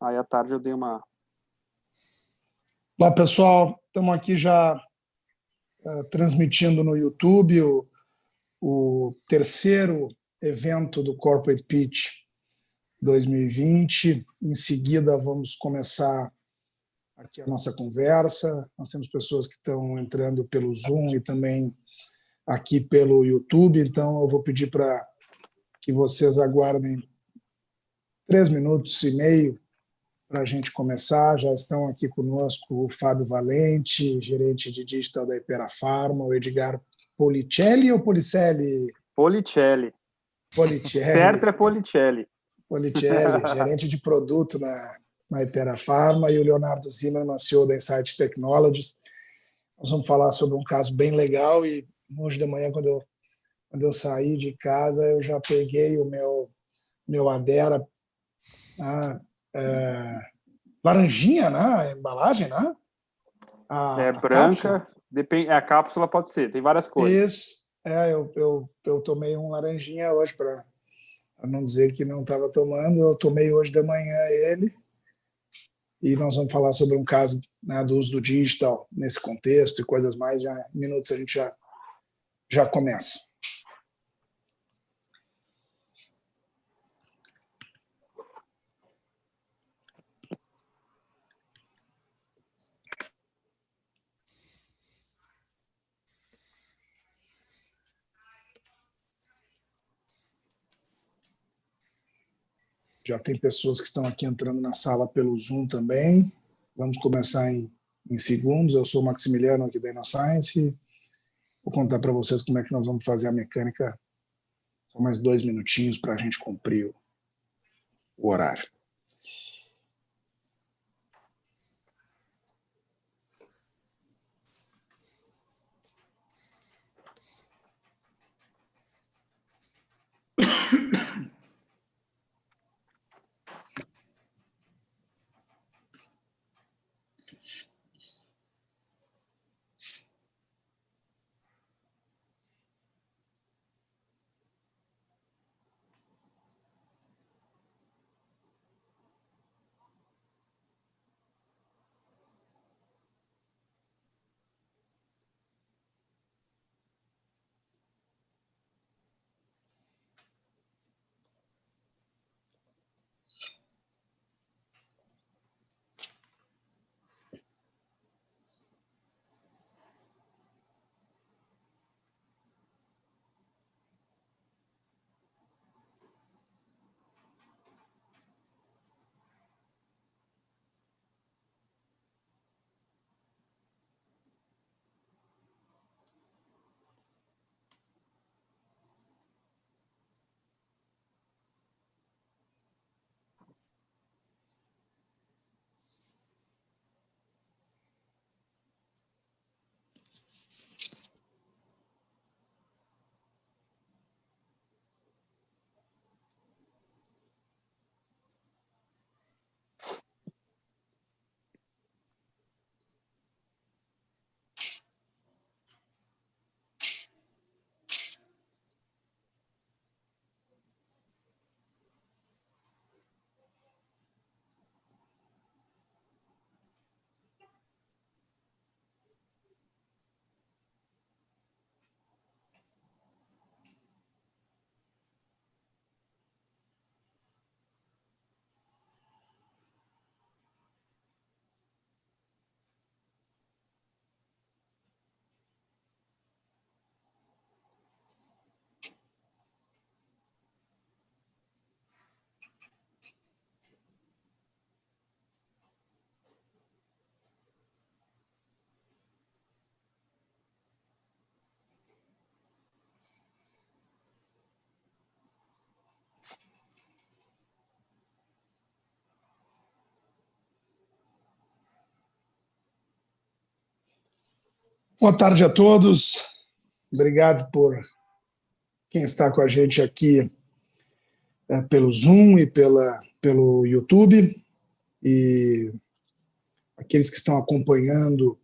Aí à tarde eu dei uma... Olá, pessoal. Estamos aqui já transmitindo no YouTube o terceiro evento do Corporate Pitch 2020. Em seguida, vamos começar aqui a nossa conversa. Nós temos pessoas que estão entrando pelo Zoom e também aqui pelo YouTube, então eu vou pedir para que vocês aguardem 3 minutos e meio para a gente começar. Já estão aqui conosco o Fábio Valente, gerente de digital da Hypera Pharma, o Edgar Policelli ou Policelli? Policelli. Policelli. Certo é Policelli. Policelli, gerente de produto na Hypera Pharma, e o Leonardo Zimmermann, CEO da Insight Technologies. Nós vamos falar sobre um caso bem legal e hoje de manhã, quando eu saí de casa, eu já peguei o meu Adera, laranjinha, né? A embalagem, né? É branca, depende, a cápsula pode ser, tem várias cores. Isso, eu tomei um laranjinha hoje, para não dizer que não estava tomando. Eu tomei hoje de manhã ele, e nós vamos falar sobre um caso, né, do uso do digital nesse contexto e coisas mais. Já em minutos a gente já começa. Já tem pessoas que estão aqui entrando na sala pelo Zoom também. Vamos começar em segundos. Eu sou o Maximiliano aqui da InnoScience. Vou contar para vocês como é que nós vamos fazer a mecânica. Só mais 2 minutinhos para a gente cumprir o horário. Boa tarde a todos. Obrigado por quem está com a gente aqui pelo Zoom e pelo YouTube, e aqueles que estão acompanhando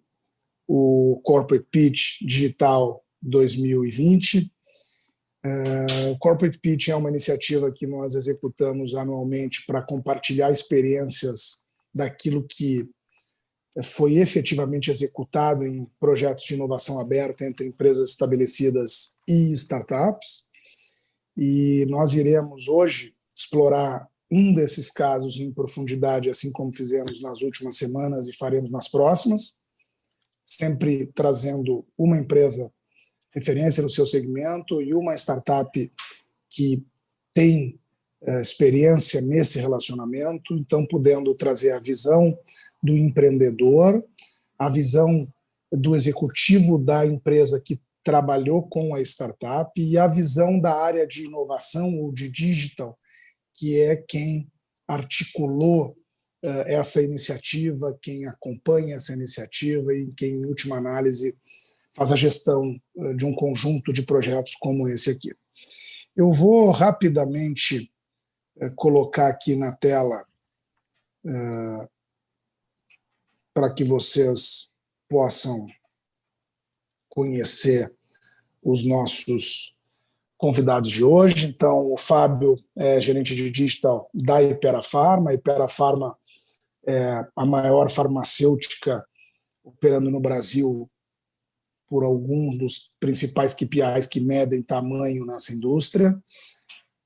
o Corporate Pitch Digital 2020. O Corporate Pitch é uma iniciativa que nós executamos anualmente para compartilhar experiências daquilo que foi efetivamente executado em projetos de inovação aberta entre empresas estabelecidas e startups. E nós iremos hoje explorar um desses casos em profundidade, assim como fizemos nas últimas semanas e faremos nas próximas, sempre trazendo uma empresa referência no seu segmento e uma startup que tem experiência nesse relacionamento, então podendo trazer a visão do empreendedor, a visão do executivo da empresa que trabalhou com a startup e a visão da área de inovação ou de digital, que é quem articulou essa iniciativa, quem acompanha essa iniciativa e quem, em última análise, faz a gestão de um conjunto de projetos como esse aqui. Eu vou rapidamente colocar aqui na tela para que vocês possam conhecer os nossos convidados de hoje. Então, o Fábio é gerente de digital da Hypera Pharma. A Hypera Pharma é a maior farmacêutica operando no Brasil por alguns dos principais KPIs que medem tamanho nessa indústria,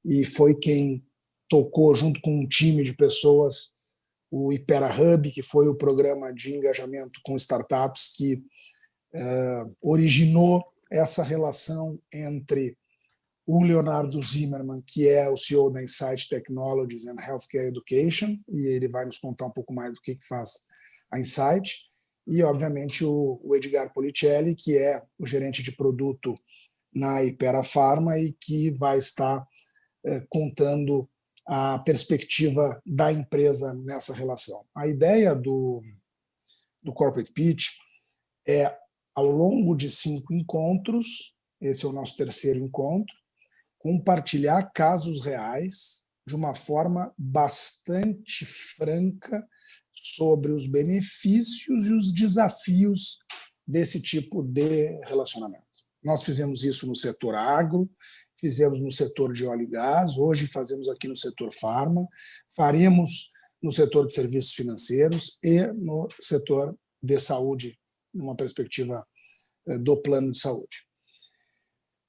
e foi quem tocou, junto com um time de pessoas, o Hypera Hub, que foi o programa de engajamento com startups que originou essa relação entre o Leonardo Zimmermann, que é o CEO da Insight Technologies and Healthcare Education, e ele vai nos contar um pouco mais do que faz a Insight, e, obviamente, o Edgar Policelli, que é o gerente de produto na Hypera Pharma e que vai estar contando a perspectiva da empresa nessa relação. A ideia do Corporate Pitch é, ao longo de 5 encontros, esse é o nosso terceiro encontro, compartilhar casos reais de uma forma bastante franca sobre os benefícios e os desafios desse tipo de relacionamento. Nós fizemos isso no setor agro, fizemos no setor de óleo e gás, hoje fazemos aqui no setor farma, faremos no setor de serviços financeiros e no setor de saúde, numa perspectiva do plano de saúde.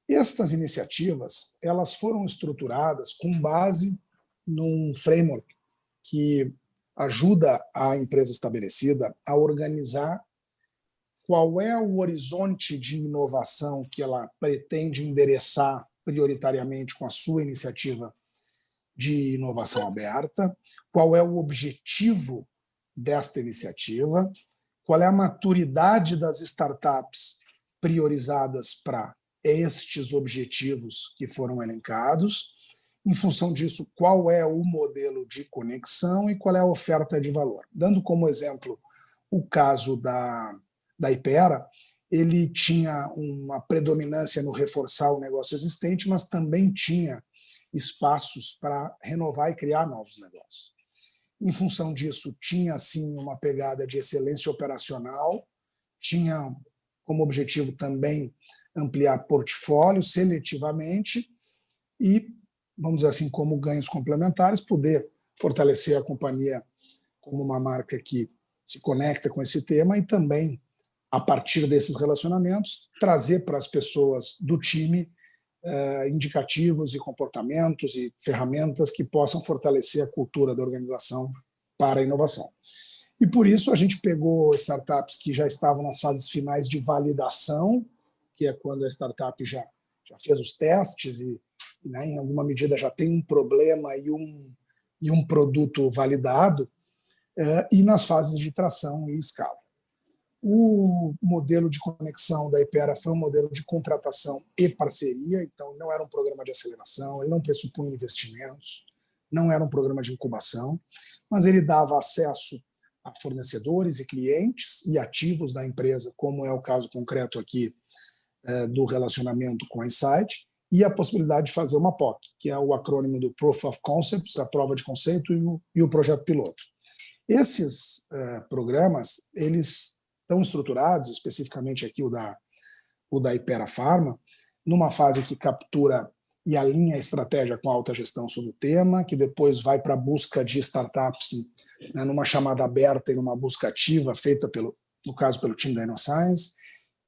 Estas iniciativas, elas foram estruturadas com base num framework que ajuda a empresa estabelecida a organizar qual é o horizonte de inovação que ela pretende endereçar prioritariamente com a sua iniciativa de inovação aberta, qual é o objetivo desta iniciativa, qual é a maturidade das startups priorizadas para estes objetivos que foram elencados, em função disso, qual é o modelo de conexão e qual é a oferta de valor. Dando como exemplo o caso da Hypera, ele tinha uma predominância no reforçar o negócio existente, mas também tinha espaços para renovar e criar novos negócios. Em função disso, tinha, sim, uma pegada de excelência operacional, tinha como objetivo também ampliar portfólio seletivamente e, vamos dizer assim, como ganhos complementares, poder fortalecer a companhia como uma marca que se conecta com esse tema e também, a partir desses relacionamentos, trazer para as pessoas do time indicativos e comportamentos e ferramentas que possam fortalecer a cultura da organização para a inovação. E por isso a gente pegou startups que já estavam nas fases finais de validação, que é quando a startup já fez os testes e, né, em alguma medida já tem um problema e um produto validado, e nas fases de tração e escala. O modelo de conexão da Hypera foi um modelo de contratação e parceria, então não era um programa de aceleração, ele não pressupunha investimentos, não era um programa de incubação, mas ele dava acesso a fornecedores e clientes e ativos da empresa, como é o caso concreto aqui do relacionamento com a Insight, e a possibilidade de fazer uma POC, que é o acrônimo do Proof of Concepts, a prova de conceito e o projeto piloto. Esses programas, eles estão estruturados, especificamente aqui o da Hypera Pharma, numa fase que captura e alinha a estratégia com a alta gestão sobre o tema, que depois vai para a busca de startups, né, numa chamada aberta e numa busca ativa, feita, no caso, pelo time da InnoScience,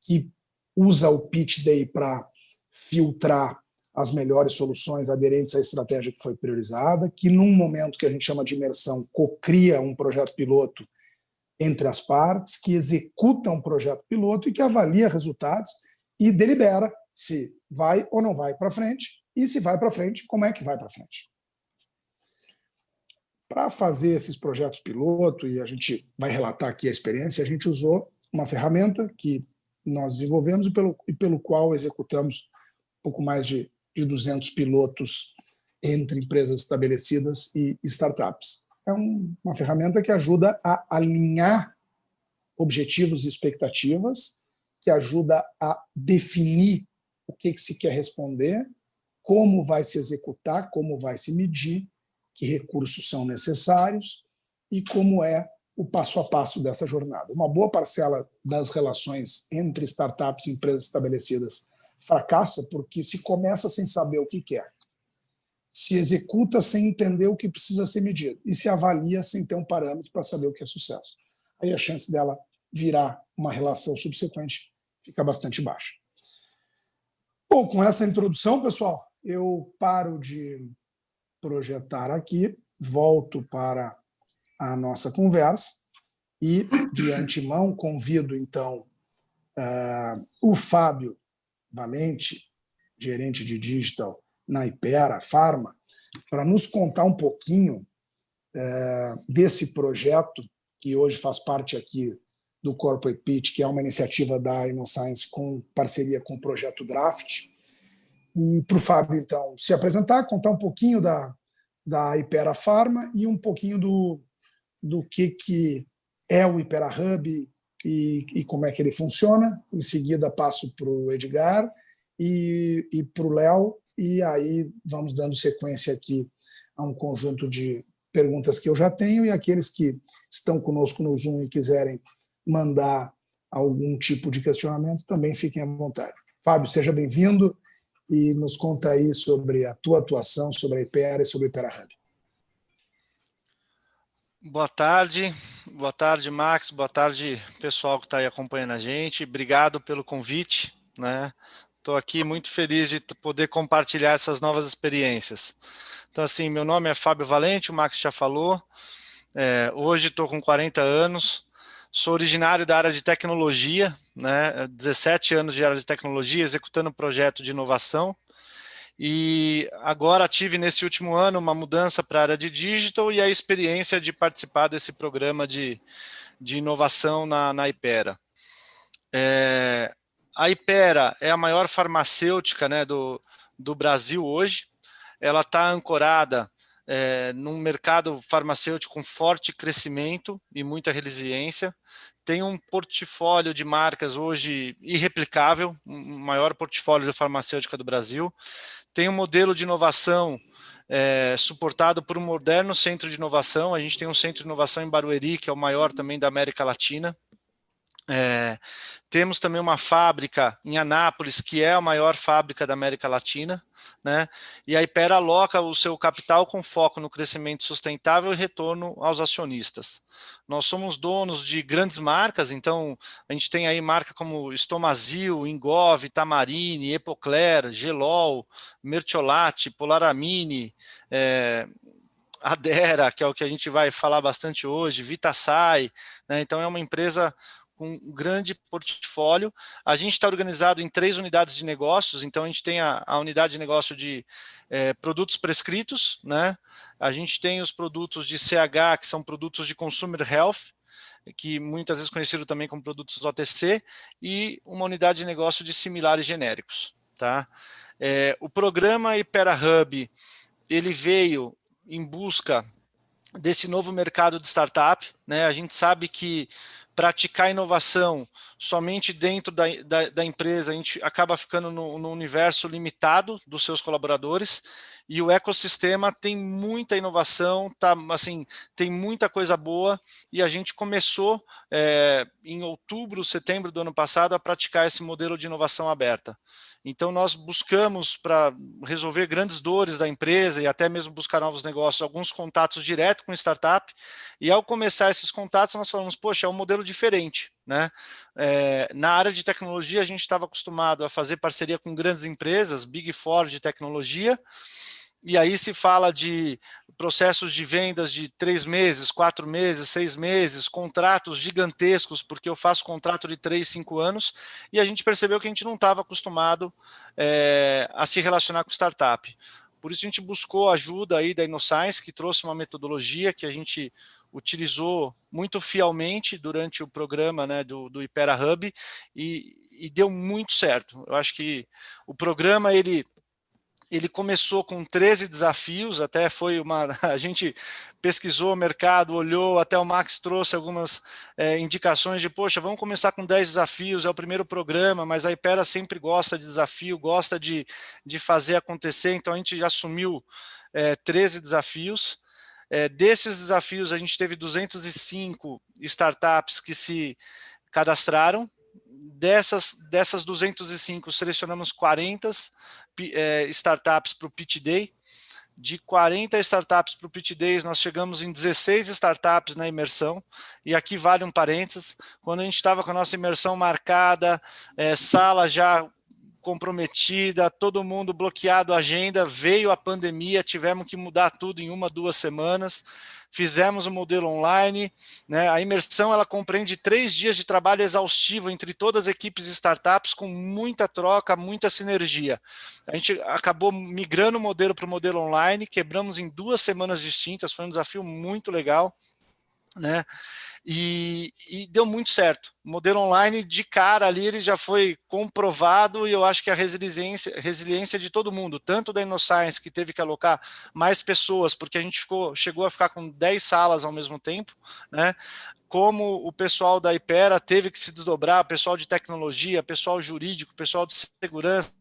que usa o Pitch Day para filtrar as melhores soluções aderentes à estratégia que foi priorizada, que num momento que a gente chama de imersão, cocria um projeto piloto entre as partes, que executa um projeto piloto e que avalia resultados e delibera se vai ou não vai para frente, e se vai para frente, como é que vai para frente. Para fazer esses projetos piloto, e a gente vai relatar aqui a experiência, a gente usou uma ferramenta que nós desenvolvemos e pelo qual executamos pouco mais de 200 pilotos entre empresas estabelecidas e startups. É uma ferramenta que ajuda a alinhar objetivos e expectativas, que ajuda a definir o que se quer responder, como vai se executar, como vai se medir, que recursos são necessários e como é o passo a passo dessa jornada. Uma boa parcela das relações entre startups e empresas estabelecidas fracassa porque se começa sem saber o que quer, se executa sem entender o que precisa ser medido e se avalia sem ter um parâmetro para saber o que é sucesso. Aí a chance dela virar uma relação subsequente fica bastante baixa. Bom, com essa introdução, pessoal, eu paro de projetar aqui, volto para a nossa conversa e, de antemão, convido, então, o Fábio Valente, gerente de digital na Hypera Pharma, para nos contar um pouquinho desse projeto, que hoje faz parte aqui do Corporate Pitch, que é uma iniciativa da InnoScience com parceria com o Projeto Draft. E para o Fábio, então, se apresentar, contar um pouquinho da Hypera Pharma e um pouquinho do que é o Hypera Hub e como é que ele funciona. Em seguida, passo para o Edgar e para o Léo, e aí vamos dando sequência aqui a um conjunto de perguntas que eu já tenho, e aqueles que estão conosco no Zoom e quiserem mandar algum tipo de questionamento, também fiquem à vontade. Fábio, seja bem-vindo e nos conta aí sobre a tua atuação, sobre a Hypera e sobre o Hypera Hub. Boa tarde, Max, boa tarde, pessoal que está aí acompanhando a gente. Obrigado pelo convite, né? Estou aqui muito feliz de poder compartilhar essas novas experiências. Então, assim, meu nome é Fábio Valente, o Max já falou. Hoje estou com 40 anos, sou originário da área de tecnologia, né? 17 anos de área de tecnologia, executando um projeto de inovação. E agora tive nesse último ano uma mudança para a área de digital e a experiência de participar desse programa de inovação na Hypera. A Hypera é a maior farmacêutica, né, do Brasil hoje. Ela está ancorada num mercado farmacêutico com forte crescimento e muita resiliência. Tem um portfólio de marcas hoje irreplicável, o maior portfólio de farmacêutica do Brasil. Tem um modelo de inovação suportado por um moderno centro de inovação. A gente tem um centro de inovação em Barueri, que é o maior também da América Latina. Temos também uma fábrica em Anápolis, que é a maior fábrica da América Latina, né? E a Hypera aloca o seu capital com foco no crescimento sustentável e retorno aos acionistas. Nós somos donos de grandes marcas, então a gente tem aí marca como Estomazil, Engov, Tamarine, Epocler, Gelol, Mertiolate, Polaramine, Adera, que é o que a gente vai falar bastante hoje, Vitasay, né? Então é uma empresa com um grande portfólio. A gente está organizado em 3 unidades de negócios, então a gente tem a unidade de negócio de produtos prescritos, né? A gente tem os produtos de CH, que são produtos de Consumer Health, que muitas vezes conhecido também como produtos OTC, e uma unidade de negócio de similares genéricos, tá? O programa Hypera Hub, ele veio em busca desse novo mercado de startup, né? A gente sabe que praticar inovação somente dentro da empresa, a gente acaba ficando no universo limitado dos seus colaboradores, e o ecossistema tem muita inovação, tá, assim, tem muita coisa boa, e a gente começou em outubro, setembro do ano passado a praticar esse modelo de inovação aberta. Então, nós buscamos, para resolver grandes dores da empresa e até mesmo buscar novos negócios, alguns contatos direto com startup, e ao começar esses contatos, nós falamos, poxa, é um modelo diferente, né? Na área de tecnologia, a gente estava acostumado a fazer parceria com grandes empresas, Big Four de tecnologia, e aí se fala de processos de vendas de 3 meses, 4 meses, 6 meses, contratos gigantescos, porque eu faço contrato de 3, 5 anos, e a gente percebeu que a gente não estava acostumado a se relacionar com startup. Por isso a gente buscou a ajuda aí da InnoScience, que trouxe uma metodologia que a gente utilizou muito fielmente durante o programa, né, do Hypera Hub, e deu muito certo. Eu acho que o programa, ele começou com 13 desafios, até foi a gente pesquisou o mercado, olhou, até o Max trouxe algumas indicações de, poxa, vamos começar com 10 desafios, é o primeiro programa, mas a Hypera sempre gosta de desafio, gosta de fazer acontecer, então a gente já assumiu 13 desafios. Desses desafios, a gente teve 205 startups que se cadastraram. Dessas 205, selecionamos 40 startups para o Pitch Day. De 40 startups para o Pitch Days, nós chegamos em 16 startups na imersão, e aqui vale um parênteses, quando a gente estava com a nossa imersão marcada, sala já comprometida, todo mundo bloqueado a agenda, veio a pandemia, tivemos que mudar tudo em 1, 2 semanas, fizemos o modelo online, né? A imersão ela compreende 3 dias de trabalho exaustivo entre todas as equipes e startups, com muita troca, muita sinergia. A gente acabou migrando o modelo para o modelo online, quebramos em 2 semanas distintas, foi um desafio muito legal, né? E deu muito certo. O modelo online, de cara ali, ele já foi comprovado, e eu acho que a resiliência de todo mundo, tanto da InnoScience, que teve que alocar mais pessoas, porque a gente chegou a ficar com 10 salas ao mesmo tempo, né? Como o pessoal da Hypera teve que se desdobrar, pessoal de tecnologia, pessoal jurídico, pessoal de segurança,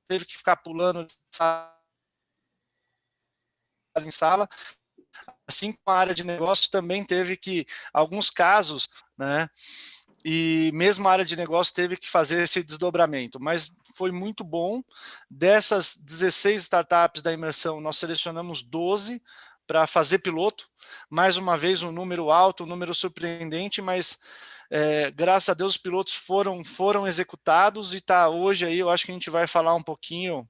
teve que ficar pulando de sala em sala. Assim como a área de negócio também teve que, alguns casos, né, e mesmo a área de negócio teve que fazer esse desdobramento, mas foi muito bom. Dessas 16 startups da imersão, nós selecionamos 12 para fazer piloto, mais uma vez um número alto, um número surpreendente, mas graças a Deus os pilotos foram executados, e tá hoje aí, eu acho que a gente vai falar um pouquinho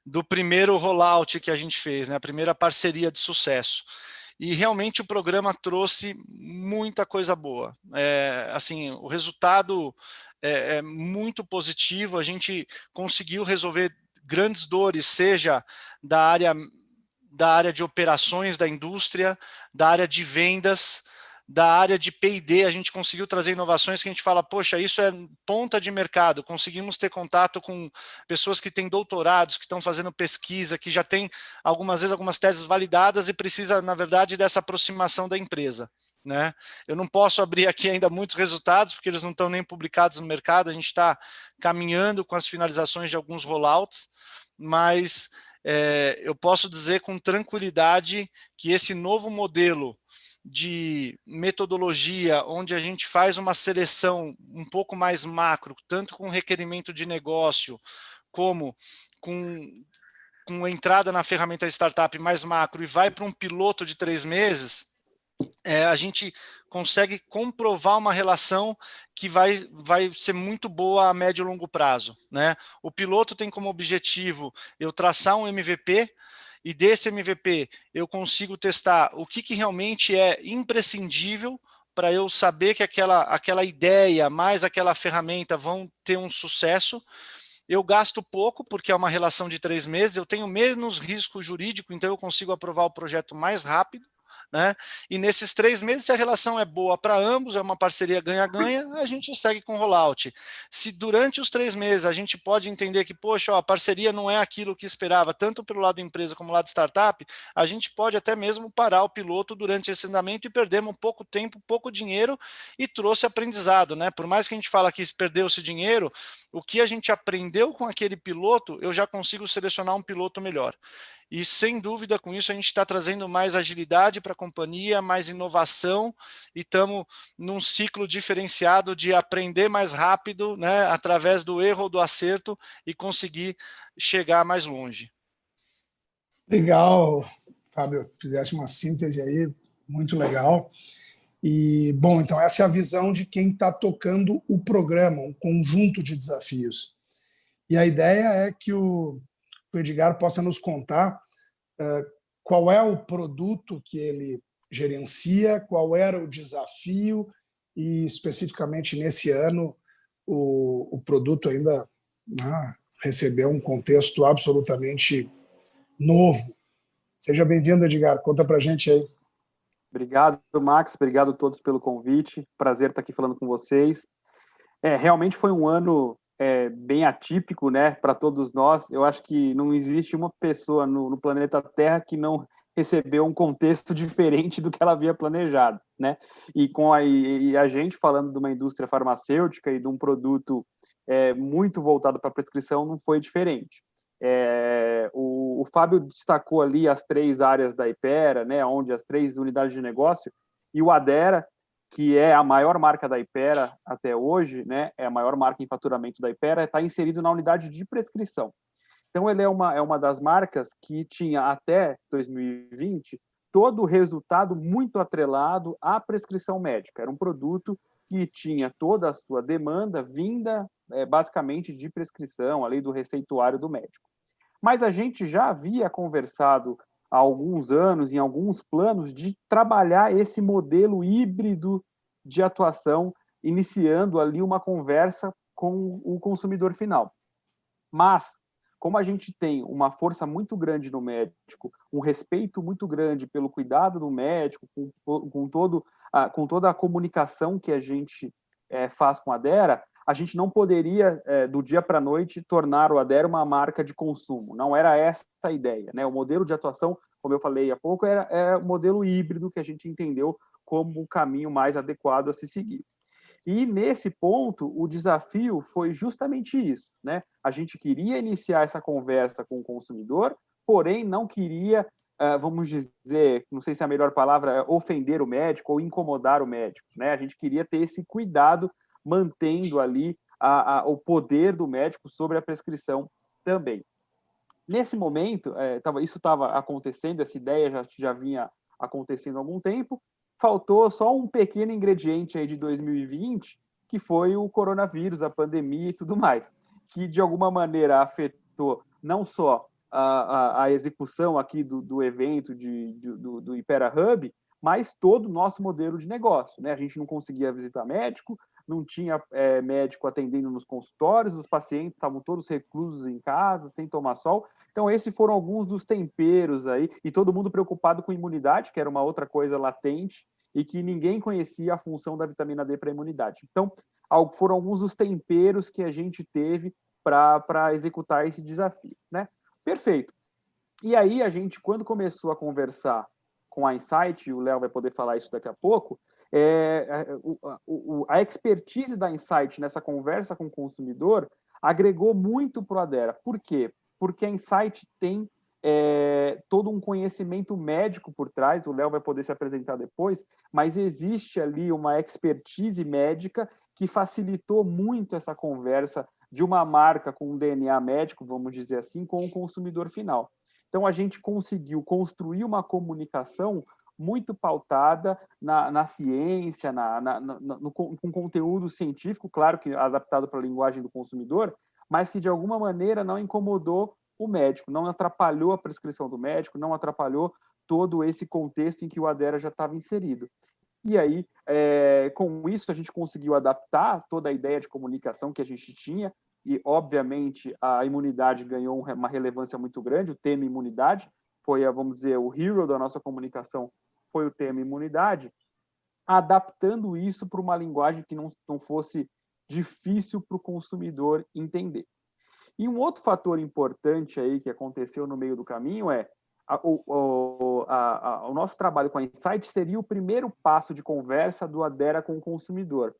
do primeiro rollout que a gente fez, né, a primeira parceria de sucesso. E realmente o programa trouxe muita coisa boa. Assim, o resultado é muito positivo, a gente conseguiu resolver grandes dores, seja da área de operações da indústria, da área de vendas, da área de P&D. A gente conseguiu trazer inovações que a gente fala, poxa, isso é ponta de mercado. Conseguimos ter contato com pessoas que têm doutorados, que estão fazendo pesquisa, que já têm algumas vezes algumas teses validadas, e precisa, na verdade, dessa aproximação da empresa, né? Eu não posso abrir aqui ainda muitos resultados, porque eles não estão nem publicados no mercado. A gente está caminhando com as finalizações de alguns rollouts, mas eu posso dizer com tranquilidade que esse novo modelo de metodologia, onde a gente faz uma seleção um pouco mais macro, tanto com requerimento de negócio, como com entrada na ferramenta startup mais macro, e vai para um piloto de 3 meses, a gente consegue comprovar uma relação que vai ser muito boa a médio e longo prazo, né? O piloto tem como objetivo eu traçar um MVP, e desse MVP eu consigo testar o que realmente é imprescindível para eu saber que aquela ideia mais aquela ferramenta vão ter um sucesso. Eu gasto pouco, porque é uma relação de 3 meses, eu tenho menos risco jurídico, então eu consigo aprovar o projeto mais rápido, né? E nesses 3 meses, se a relação é boa para ambos, é uma parceria ganha-ganha, a gente segue com o rollout. Se durante os 3 meses a gente pode entender que, poxa, ó, a parceria não é aquilo que esperava, tanto pelo lado empresa como lado startup, a gente pode até mesmo parar o piloto durante esse andamento e perdemos pouco tempo, pouco dinheiro e trouxe aprendizado, né? Por mais que a gente fala que perdeu-se dinheiro, o que a gente aprendeu com aquele piloto, eu já consigo selecionar um piloto melhor. E, sem dúvida, com isso, a gente está trazendo mais agilidade para a companhia, mais inovação, e estamos num ciclo diferenciado de aprender mais rápido, né, através do erro ou do acerto, e conseguir chegar mais longe. Legal, Fábio, fizeste uma síntese aí, muito legal. E, bom, então essa é a visão de quem está tocando o programa, um conjunto de desafios. E a ideia é que o Edgar possa nos contar qual é o produto que ele gerencia, qual era o desafio e, especificamente nesse ano, o produto ainda recebeu um contexto absolutamente novo. Seja bem-vindo, Edgar. Conta para a gente aí. Obrigado, Max. Obrigado a todos pelo convite. Prazer estar aqui falando com vocês. Realmente foi um ano bem atípico, né, para todos nós. Eu acho que não existe uma pessoa no planeta Terra que não recebeu um contexto diferente do que ela havia planejado, né? E a gente falando de uma indústria farmacêutica e de um produto muito voltado para a prescrição, não foi diferente. O Fábio destacou ali as 3 áreas da Hypera, né, onde as 3 unidades de negócio, e o Addera, que é a maior marca da Hypera até hoje, né, é a maior marca em faturamento da Hypera, está inserido na unidade de prescrição. Então, ele é uma das marcas que tinha até 2020 todo o resultado muito atrelado à prescrição médica. Era um produto que tinha toda a sua demanda vinda basicamente de prescrição, além do receituário do médico. Mas a gente já havia conversado há alguns anos, em alguns planos, de trabalhar esse modelo híbrido de atuação, iniciando ali uma conversa com o consumidor final. Mas, como a gente tem uma força muito grande no médico, um respeito muito grande pelo cuidado do médico, com toda a comunicação que a gente faz com a Addera, a gente não poderia, do dia para a noite, tornar o Addera uma marca de consumo. Não era essa a ideia, né? O modelo de atuação, como eu falei há pouco, é o modelo híbrido que a gente entendeu como o caminho mais adequado a se seguir. E, nesse ponto, o desafio foi justamente isso, né? A gente queria iniciar essa conversa com o consumidor, porém não queria, vamos dizer, não sei se a melhor palavra é ofender o médico ou incomodar o médico, né? A gente queria ter esse cuidado, mantendo ali o poder do médico sobre a prescrição também. Nesse momento, isso estava acontecendo, essa ideia já vinha acontecendo há algum tempo, faltou só um pequeno ingrediente aí de 2020, que foi o coronavírus, a pandemia e tudo mais, que de alguma maneira afetou não só a execução aqui do evento do Hypera Hub, mas todo o nosso modelo de negócio, né? A gente não conseguia visitar médico, não tinha médico atendendo nos consultórios, os pacientes estavam todos reclusos em casa, sem tomar sol. Então, esses foram alguns dos temperos aí, e todo mundo preocupado com imunidade, que era uma outra coisa latente, e que ninguém conhecia a função da vitamina D para a imunidade. Então, foram alguns dos temperos que a gente teve para executar esse desafio, né? Perfeito. E aí, a gente, quando começou a conversar com a Insight, e o Léo vai poder falar isso daqui a pouco, a expertise da Insight nessa conversa com o consumidor agregou muito para o Addera. Por quê? Porque a Insight tem todo um conhecimento médico por trás, o Léo vai poder se apresentar depois, mas existe ali uma expertise médica que facilitou muito essa conversa de uma marca com um DNA médico, vamos dizer assim, com o consumidor final. Então, a gente conseguiu construir uma comunicação muito pautada na ciência, com conteúdo científico, claro que adaptado para a linguagem do consumidor, mas que de alguma maneira não incomodou o médico, não atrapalhou a prescrição do médico, não atrapalhou todo esse contexto em que o Addera já estava inserido. E aí, com isso, a gente conseguiu adaptar toda a ideia de comunicação que a gente tinha, e, obviamente, a imunidade ganhou uma relevância muito grande, o tema imunidade foi, vamos dizer, o hero da nossa comunicação foi o tema imunidade, adaptando isso para uma linguagem que não fosse difícil para o consumidor entender. E um outro fator importante aí que aconteceu no meio do caminho é o nosso trabalho com a Insight seria o primeiro passo de conversa do Adera com o consumidor.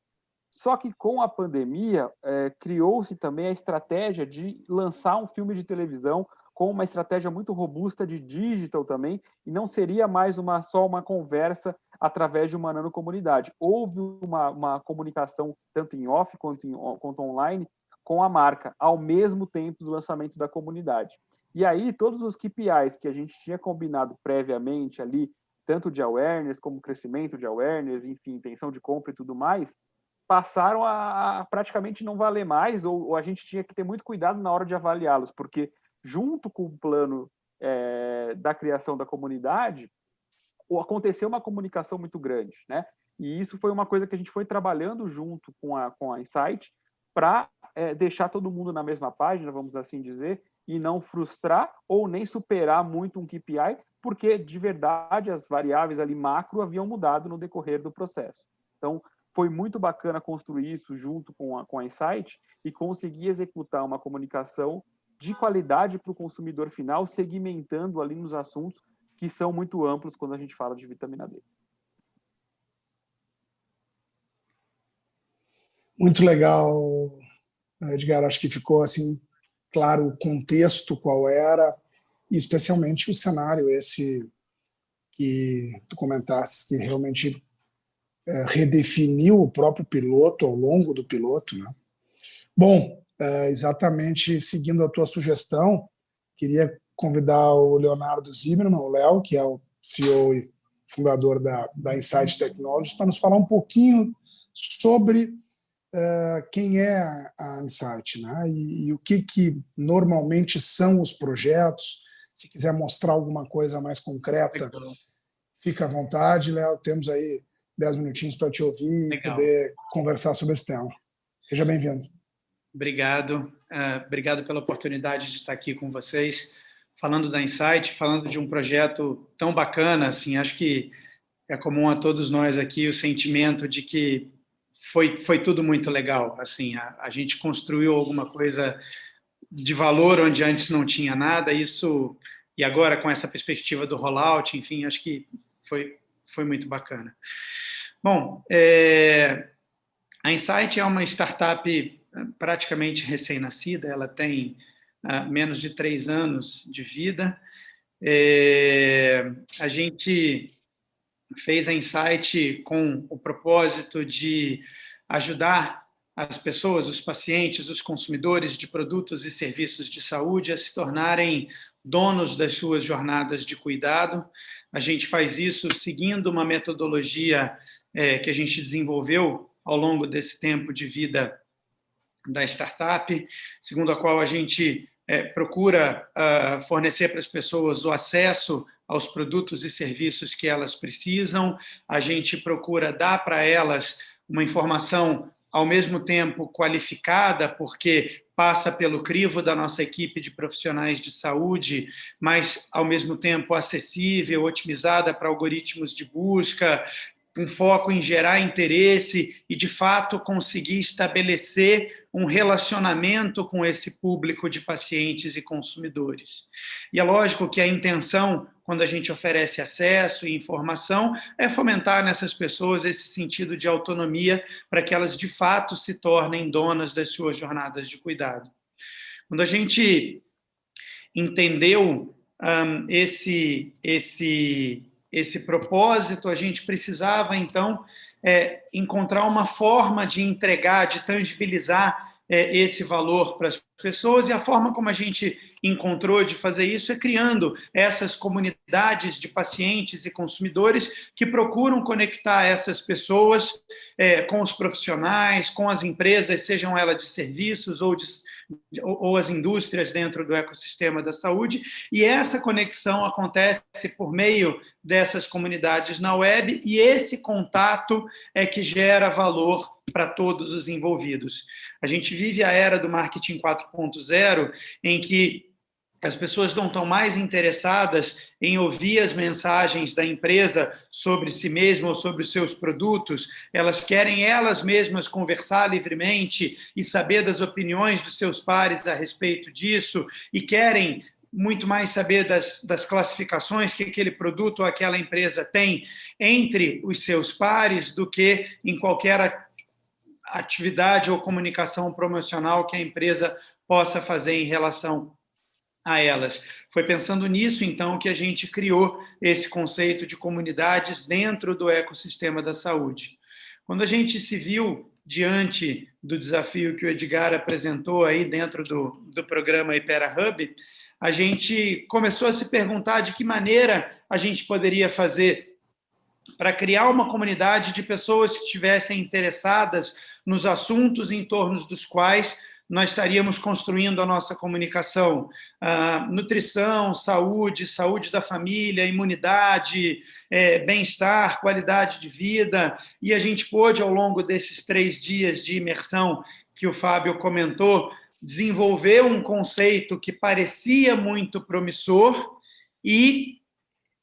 Só que com a pandemia, criou-se também a estratégia de lançar um filme de televisão com uma estratégia muito robusta de digital também, e não seria mais só uma conversa através de uma nanocomunidade. Houve uma comunicação, tanto em off quanto online, com a marca, ao mesmo tempo do lançamento da comunidade. E aí, todos os KPIs que a gente tinha combinado previamente ali, tanto de awareness, como crescimento de awareness, enfim, intenção de compra e tudo mais, passaram a praticamente não valer mais, ou a gente tinha que ter muito cuidado na hora de avaliá-los, porque junto com o plano da criação da comunidade, aconteceu uma comunicação muito grande, né? E isso foi uma coisa que a gente foi trabalhando junto com a Insight para deixar todo mundo na mesma página, vamos assim dizer, e não frustrar ou nem superar muito um KPI, porque, de verdade, as variáveis ali macro haviam mudado no decorrer do processo. Então, foi muito bacana construir isso junto com a Insight e conseguir executar uma comunicação de qualidade para o consumidor final, segmentando ali nos assuntos que são muito amplos quando a gente fala de vitamina D. Muito legal, Edgar. Acho que ficou assim claro o contexto, qual era, e especialmente o cenário esse que tu comentaste, que realmente redefiniu o próprio piloto ao longo do piloto, né? Bom, exatamente seguindo a tua sugestão, queria convidar o Leonardo Zimmermann, o Léo, que é o CEO e fundador da Insight Technologies, para nos falar um pouquinho sobre quem é a Insight, né? E o que normalmente são os projetos. Se quiser mostrar alguma coisa mais concreta, fica à vontade, Léo. Temos aí 10 minutinhos para te ouvir e poder conversar sobre esse tema. Seja bem-vindo. Obrigado. Obrigado pela oportunidade de estar aqui com vocês, falando da Insight, falando de um projeto tão bacana. Assim, acho que é comum a todos nós aqui o sentimento de que foi tudo muito legal. Assim, a gente construiu alguma coisa de valor onde antes não tinha nada. Isso, e agora com essa perspectiva do rollout, enfim, acho que foi muito bacana. Bom, a Insight é uma startup praticamente recém-nascida, ela tem menos de 3 anos de vida. A gente fez a Insight com o propósito de ajudar as pessoas, os pacientes, os consumidores de produtos e serviços de saúde a se tornarem donos das suas jornadas de cuidado. A gente faz isso seguindo uma metodologia que a gente desenvolveu ao longo desse tempo de vida da startup, segundo a qual a gente procura fornecer para as pessoas o acesso aos produtos e serviços que elas precisam. A gente procura dar para elas uma informação ao mesmo tempo qualificada, porque passa pelo crivo da nossa equipe de profissionais de saúde, mas ao mesmo tempo acessível, otimizada para algoritmos de busca, com foco em gerar interesse e, de fato, conseguir estabelecer um relacionamento com esse público de pacientes e consumidores. E é lógico que a intenção, quando a gente oferece acesso e informação, é fomentar nessas pessoas esse sentido de autonomia para que elas, de fato, se tornem donas das suas jornadas de cuidado. Quando a gente entendeu esse propósito, a gente precisava, então, encontrar uma forma de entregar, de tangibilizar esse valor para as pessoas, e a forma como a gente encontrou de fazer isso é criando essas comunidades de pacientes e consumidores que procuram conectar essas pessoas com os profissionais, com as empresas, sejam elas de serviços ou as indústrias dentro do ecossistema da saúde, e essa conexão acontece por meio dessas comunidades na web, e esse contato é que gera valor para todos os envolvidos. A gente vive a era do marketing 4.0, em que as pessoas não estão mais interessadas em ouvir as mensagens da empresa sobre si mesma ou sobre os seus produtos, elas querem elas mesmas conversar livremente e saber das opiniões dos seus pares a respeito disso, e querem muito mais saber das classificações que aquele produto ou aquela empresa tem entre os seus pares do que em qualquer atividade ou comunicação promocional que a empresa possa fazer em relação a elas. Foi pensando nisso, então, que a gente criou esse conceito de comunidades dentro do ecossistema da saúde. Quando a gente se viu diante do desafio que o Edgar apresentou aí dentro do programa Hypera Hub, a gente começou a se perguntar de que maneira a gente poderia fazer para criar uma comunidade de pessoas que estivessem interessadas nos assuntos em torno dos quais nós estaríamos construindo a nossa comunicação. Nutrição, saúde, saúde da família, imunidade, bem-estar, qualidade de vida. E a gente pôde, ao longo desses 3 dias de imersão que o Fábio comentou, desenvolver um conceito que parecia muito promissor, e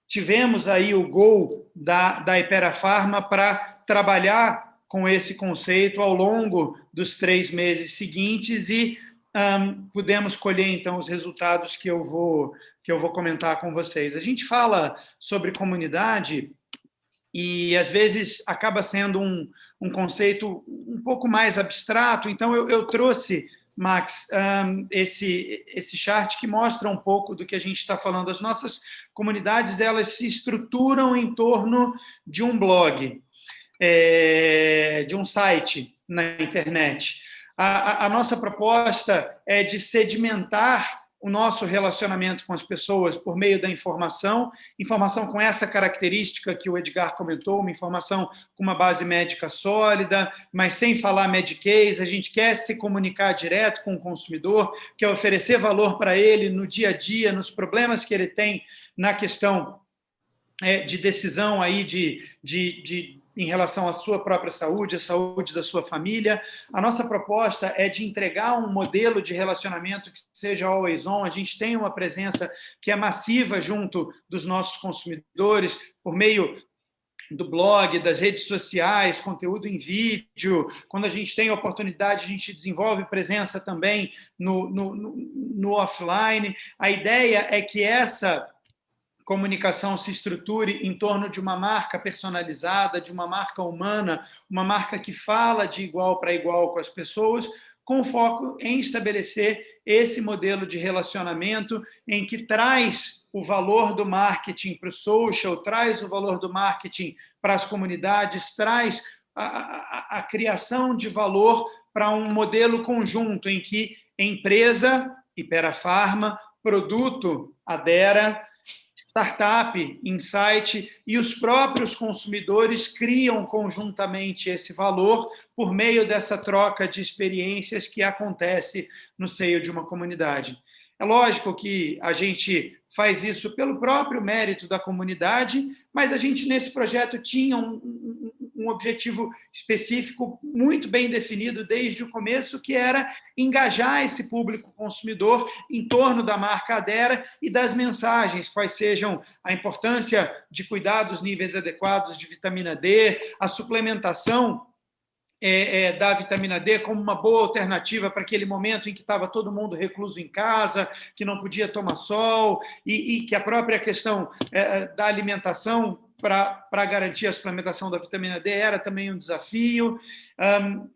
tivemos aí o gol da Hypera Pharma para trabalhar com esse conceito ao longo dos 3 meses seguintes, e pudemos colher, então, os resultados que eu vou comentar com vocês. A gente fala sobre comunidade e, às vezes, acaba sendo um conceito um pouco mais abstrato, então eu trouxe, Max, esse chart que mostra um pouco do que a gente está falando. As nossas comunidades, elas se estruturam em torno de um blog, de um site na internet. A nossa proposta é de sedimentar o nosso relacionamento com as pessoas por meio da informação com essa característica que o Edgar comentou, uma informação com uma base médica sólida, mas sem falar mediquês. A gente quer se comunicar direto com o consumidor, quer oferecer valor para ele no dia a dia, nos problemas que ele tem na questão de decisão aí em relação à sua própria saúde, à saúde da sua família. A nossa proposta é de entregar um modelo de relacionamento que seja always on. A gente tem uma presença que é massiva junto dos nossos consumidores, por meio do blog, das redes sociais, conteúdo em vídeo. Quando a gente tem a oportunidade, a gente desenvolve presença também no offline. A ideia é que essa comunicação se estruture em torno de uma marca personalizada, de uma marca humana, uma marca que fala de igual para igual com as pessoas, com foco em estabelecer esse modelo de relacionamento em que traz o valor do marketing para o social, traz o valor do marketing para as comunidades, traz a criação de valor para um modelo conjunto em que empresa, Hypera Pharma, produto, Addera, startup, insight e os próprios consumidores criam conjuntamente esse valor por meio dessa troca de experiências que acontece no seio de uma comunidade. É lógico que a gente faz isso pelo próprio mérito da comunidade, mas a gente, nesse projeto, tinha um objetivo específico muito bem definido desde o começo, que era engajar esse público consumidor em torno da marca Addera e das mensagens, quais sejam a importância de cuidar dos níveis adequados de vitamina D, a suplementação da vitamina D como uma boa alternativa para aquele momento em que estava todo mundo recluso em casa, que não podia tomar sol, e que a própria questão da alimentação para garantir a suplementação da vitamina D era também um desafio.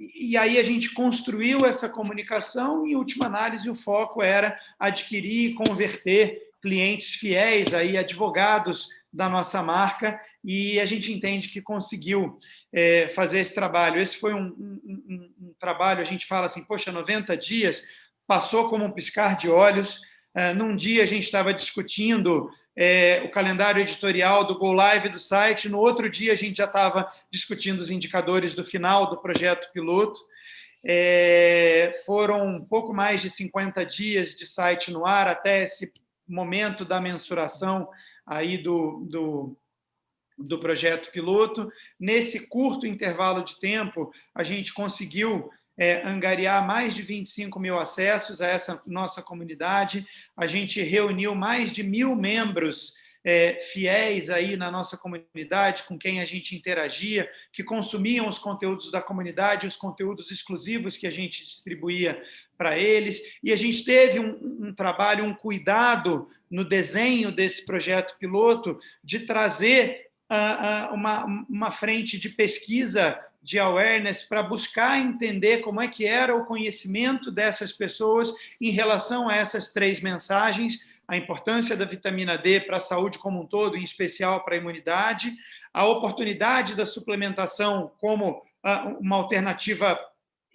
E aí a gente construiu essa comunicação e, em última análise, o foco era adquirir e converter clientes fiéis, aí, advogados da nossa marca, e a gente entende que conseguiu fazer esse trabalho. Esse foi um trabalho, a gente fala assim, poxa, 90 dias, passou como um piscar de olhos. Num dia a gente estava discutindo o calendário editorial do Go Live do site, no outro dia a gente já estava discutindo os indicadores do final do projeto piloto. Foram um pouco mais de 50 dias de site no ar até esse momento da mensuração aí do projeto piloto. Nesse curto intervalo de tempo, a gente conseguiu angariar mais de 25 mil acessos a essa nossa comunidade. A gente reuniu mais de 1.000 membros fiéis aí na nossa comunidade, com quem a gente interagia, que consumiam os conteúdos da comunidade, os conteúdos exclusivos que a gente distribuía para eles, e a gente teve um trabalho, um cuidado no desenho desse projeto piloto de trazer uma frente de pesquisa de awareness para buscar entender como é que era o conhecimento dessas pessoas em relação a essas 3 mensagens: a importância da vitamina D para a saúde como um todo, em especial para a imunidade, a oportunidade da suplementação como uma alternativa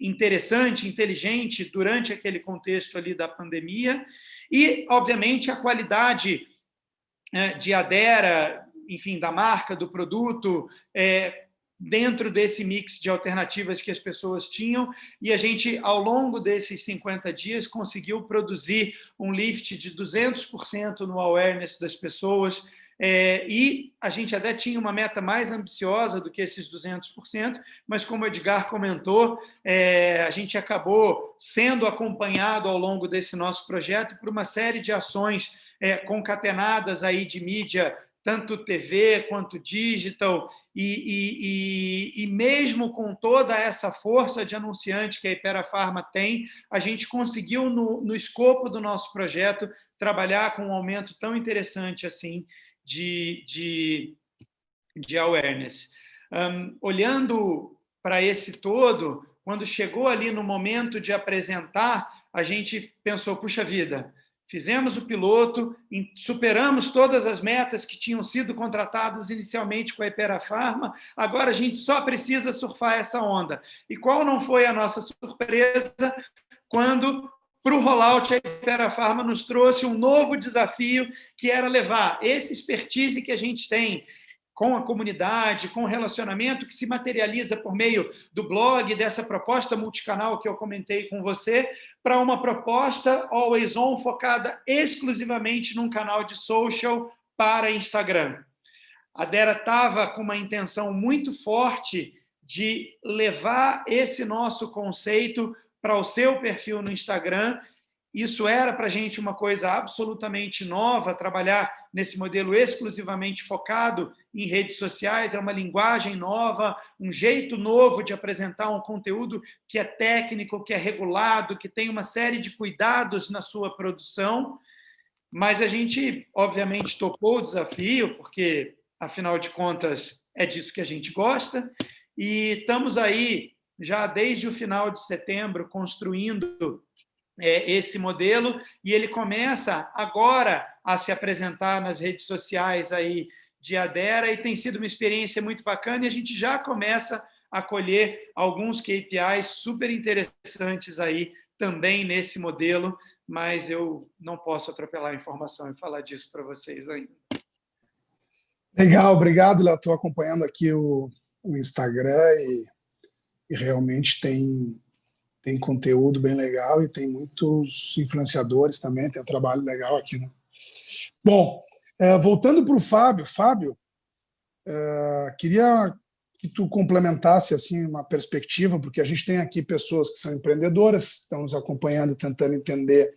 interessante, inteligente, durante aquele contexto ali da pandemia, e, obviamente, a qualidade de Addera, enfim, da marca, do produto, dentro desse mix de alternativas que as pessoas tinham, e a gente, ao longo desses 50 dias, conseguiu produzir um lift de 200% no awareness das pessoas, e a gente até tinha uma meta mais ambiciosa do que esses 200%, mas, como o Edgar comentou, a gente acabou sendo acompanhado ao longo desse nosso projeto por uma série de ações concatenadas aí de mídia, tanto TV quanto digital, e mesmo com toda essa força de anunciante que a Hypera Pharma tem, a gente conseguiu, no escopo do nosso projeto, trabalhar com um aumento tão interessante assim de awareness. Olhando para esse todo, quando chegou ali no momento de apresentar, a gente pensou, puxa vida, fizemos o piloto, superamos todas as metas que tinham sido contratadas inicialmente com a Hypera Pharma, agora a gente só precisa surfar essa onda. E qual não foi a nossa surpresa quando, para o rollout, a Hypera Pharma nos trouxe um novo desafio, que era levar esse expertise que a gente tem com a comunidade, com o relacionamento que se materializa por meio do blog, dessa proposta multicanal que eu comentei com você, para uma proposta always on, focada exclusivamente num canal de social para Instagram. A Addera estava com uma intenção muito forte de levar esse nosso conceito para o seu perfil no Instagram. Isso era para a gente uma coisa absolutamente nova, trabalhar nesse modelo exclusivamente focado em redes sociais, é uma linguagem nova, um jeito novo de apresentar um conteúdo que é técnico, que é regulado, que tem uma série de cuidados na sua produção, mas a gente, obviamente, topou o desafio, porque, afinal de contas, é disso que a gente gosta, e estamos aí, já desde o final de setembro, construindo esse modelo, e ele começa agora a se apresentar nas redes sociais aí de Addera, e tem sido uma experiência muito bacana, e a gente já começa a colher alguns KPIs super interessantes aí também nesse modelo, mas eu não posso atropelar a informação e falar disso para vocês ainda. Legal, obrigado, Léo. Estou acompanhando aqui o Instagram e realmente tem conteúdo bem legal e tem muitos influenciadores também, tem um trabalho legal aqui, né? Bom, voltando para o Fábio. Fábio, queria que tu complementasse assim, uma perspectiva, porque a gente tem aqui pessoas que são empreendedoras, que estão nos acompanhando, tentando entender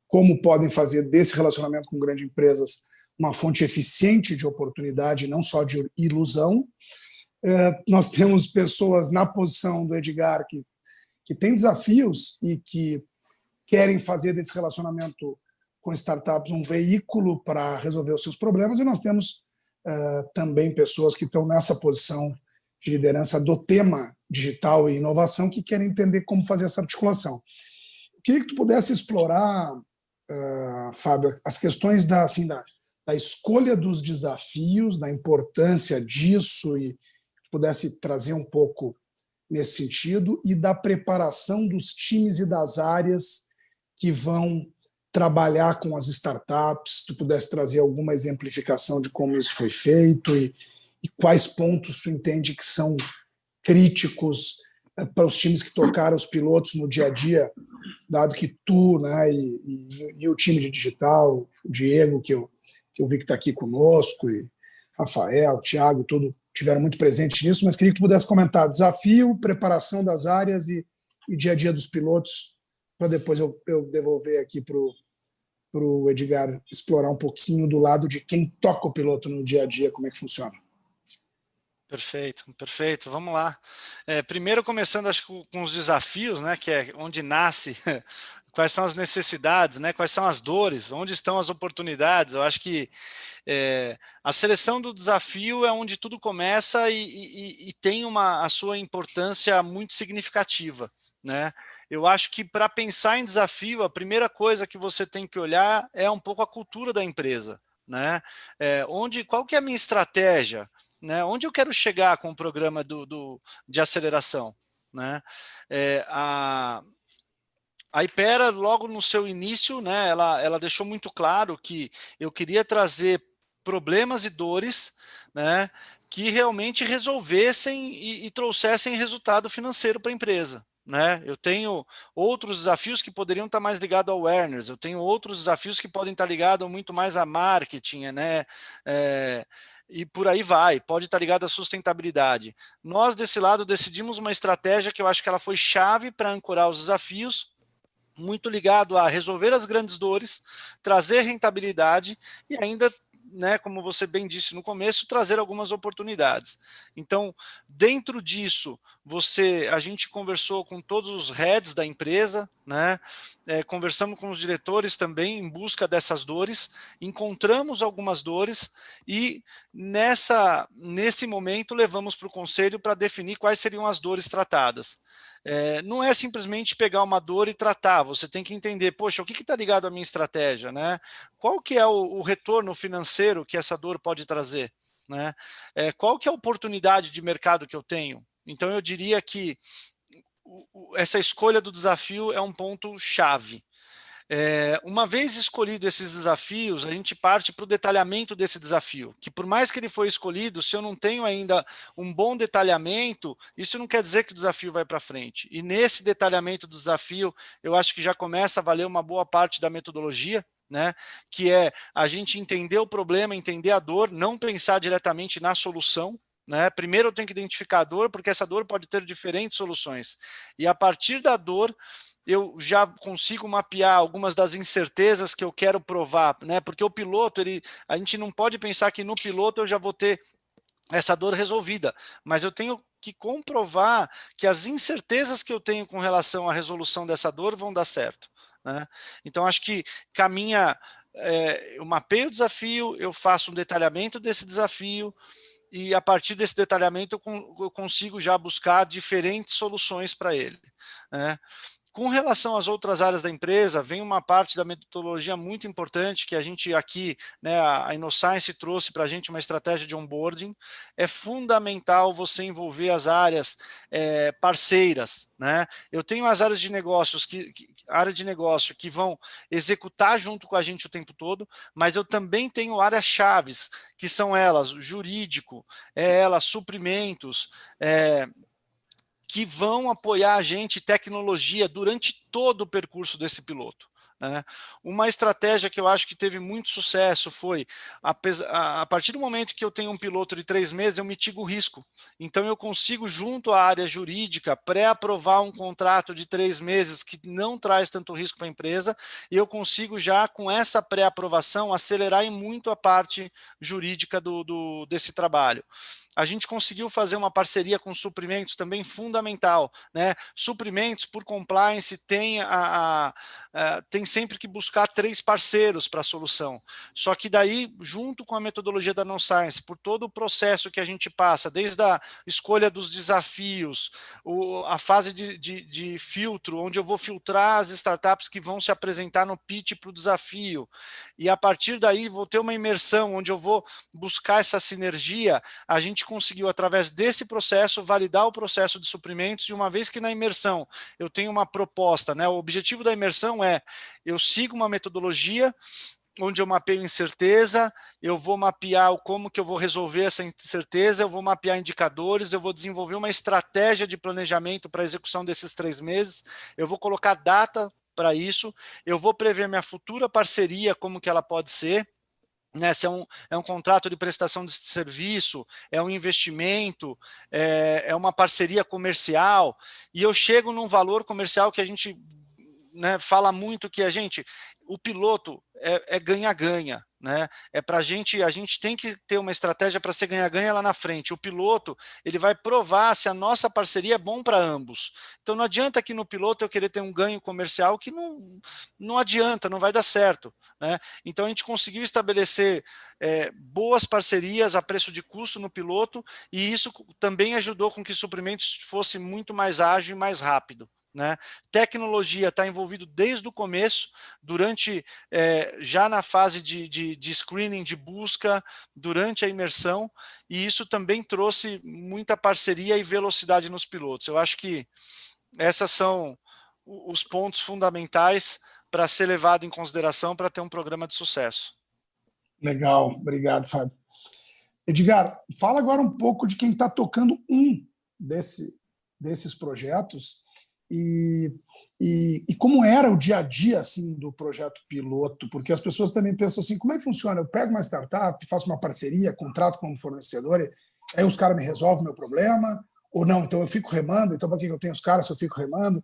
como podem fazer desse relacionamento com grandes empresas uma fonte eficiente de oportunidade, não só de ilusão. Nós temos pessoas na posição do Edgar que têm desafios e que querem fazer desse relacionamento com startups um veículo para resolver os seus problemas, e nós temos também pessoas que estão nessa posição de liderança do tema digital e inovação, que querem entender como fazer essa articulação. Eu queria que tu pudesse explorar, Fábio, as questões da escolha dos desafios, da importância disso, e pudesse trazer um pouco nesse sentido, e da preparação dos times e das áreas que vão trabalhar com as startups. Tu pudesse trazer alguma exemplificação de como isso foi feito e quais pontos tu entende que são críticos para os times que tocaram os pilotos no dia a dia, dado que tu, né, e o time de digital, o Diego, que eu vi que está aqui conosco, e Rafael, Thiago, tudo tiveram muito presente nisso, mas queria que tu pudesse comentar desafio, preparação das áreas e e dia a dia dos pilotos, para depois eu devolver aqui para o Edgar explorar um pouquinho do lado de quem toca o piloto no dia a dia, como é que funciona. Perfeito, perfeito. Vamos lá. Primeiro, começando, acho que com os desafios, né, que é onde nasce, quais são as necessidades, né, quais são as dores, onde estão as oportunidades. Eu acho que a seleção do desafio é onde tudo começa e tem a sua importância muito significativa, né? Eu acho que para pensar em desafio, a primeira coisa que você tem que olhar é um pouco a cultura da empresa, né? Qual que é a minha estratégia? Né? Onde eu quero chegar com o programa de aceleração? Né? A Hypera, logo no seu início, né, ela deixou muito claro que eu queria trazer problemas e dores, né, que realmente resolvessem e trouxessem resultado financeiro para a empresa. Né? Eu tenho outros desafios que poderiam estar mais ligados ao awareness, eu tenho outros desafios que podem estar ligados muito mais a marketing, né? E por aí vai, pode estar ligado à sustentabilidade. Nós, desse lado, decidimos uma estratégia que eu acho que ela foi chave para ancorar os desafios, muito ligado a resolver as grandes dores, trazer rentabilidade e ainda, né, como você bem disse no começo, trazer algumas oportunidades. Então, dentro disso, a gente conversou com todos os heads da empresa, né, conversamos com os diretores também em busca dessas dores, encontramos algumas dores e nesse momento levamos para o conselho para definir quais seriam as dores tratadas. Não é simplesmente pegar uma dor e tratar, você tem que entender, poxa, o que está ligado à minha estratégia, né? Qual que é o retorno financeiro que essa dor pode trazer, né? Qual que é a oportunidade de mercado que eu tenho? Então eu diria que essa escolha do desafio é um ponto chave. Uma vez escolhido esses desafios, a gente parte para o detalhamento desse desafio, que por mais que ele foi escolhido, se eu não tenho ainda um bom detalhamento, isso não quer dizer que o desafio vai para frente. E nesse detalhamento do desafio, eu acho que já começa a valer uma boa parte da metodologia, né? Que é a gente entender o problema, entender a dor, não pensar diretamente na solução. Né? Primeiro eu tenho que identificar a dor, porque essa dor pode ter diferentes soluções. E a partir da dor, eu já consigo mapear algumas das incertezas que eu quero provar, né? Porque o piloto, a gente não pode pensar que no piloto eu já vou ter essa dor resolvida, mas eu tenho que comprovar que as incertezas que eu tenho com relação à resolução dessa dor vão dar certo. Né? Então, acho que eu mapeio o desafio, eu faço um detalhamento desse desafio, e a partir desse detalhamento eu consigo já buscar diferentes soluções para ele. Né? Com relação às outras áreas da empresa, vem uma parte da metodologia muito importante que a gente aqui, né, a InnoScience trouxe para a gente uma estratégia de onboarding. É fundamental você envolver as áreas parceiras. Né? Eu tenho as áreas de negócios área de negócio que vão executar junto com a gente o tempo todo, mas eu também tenho áreas chaves, que são elas, jurídico, suprimentos, que vão apoiar a gente tecnologia durante todo o percurso desse piloto. Né? Uma estratégia que eu acho que teve muito sucesso foi, a partir do momento que eu tenho um piloto de 3 meses, eu mitigo o risco. Então eu consigo, junto à área jurídica, pré-aprovar um contrato de 3 meses que não traz tanto risco para a empresa, e eu consigo já, com essa pré-aprovação, acelerar em muito a parte jurídica desse trabalho. A gente conseguiu fazer uma parceria com suprimentos também fundamental. Né? Suprimentos, por compliance, tem sempre que buscar 3 parceiros para a solução. Só que daí, junto com a metodologia da InnoScience, por todo o processo que a gente passa, desde a escolha dos desafios, a fase de filtro, onde eu vou filtrar as startups que vão se apresentar no pitch para o desafio, e a partir daí vou ter uma imersão, onde eu vou buscar essa sinergia, a gente conseguiu, através desse processo, validar o processo de suprimentos, e uma vez que na imersão eu tenho uma proposta, né, o objetivo da imersão eu sigo uma metodologia onde eu mapeio incerteza, eu vou mapear como que eu vou resolver essa incerteza, eu vou mapear indicadores, eu vou desenvolver uma estratégia de planejamento para a execução desses 3 meses, eu vou colocar data para isso, eu vou prever minha futura parceria, como que ela pode ser, né, se é um contrato de prestação de serviço, é um investimento, é uma parceria comercial, e eu chego num valor comercial que a gente, né, fala muito que o piloto é ganha-ganha, né? A gente tem que ter uma estratégia para ser ganha-ganha lá na frente. O piloto, ele vai provar se a nossa parceria é bom para ambos. Então não adianta aqui no piloto eu querer ter um ganho comercial que não adianta, não vai dar certo, né? Então a gente conseguiu estabelecer boas parcerias a preço de custo no piloto, e isso também ajudou com que o suprimentos fosse muito mais ágil e mais rápido, né? Tecnologia está envolvido desde o começo, já na fase de screening, de busca, durante a imersão, e isso também trouxe muita parceria e velocidade nos pilotos. Eu acho que esses são os pontos fundamentais para ser levado em consideração para ter um programa de sucesso. Legal, obrigado, Fábio. Edgar, fala agora um pouco de quem está tocando desses projetos e como era o dia a dia assim, do projeto piloto, porque as pessoas também pensam assim, como é que funciona? Eu pego uma startup, faço uma parceria, contrato como fornecedor, aí os caras me resolvem o meu problema, ou não, então eu fico remando, então para que eu tenho os caras se eu fico remando?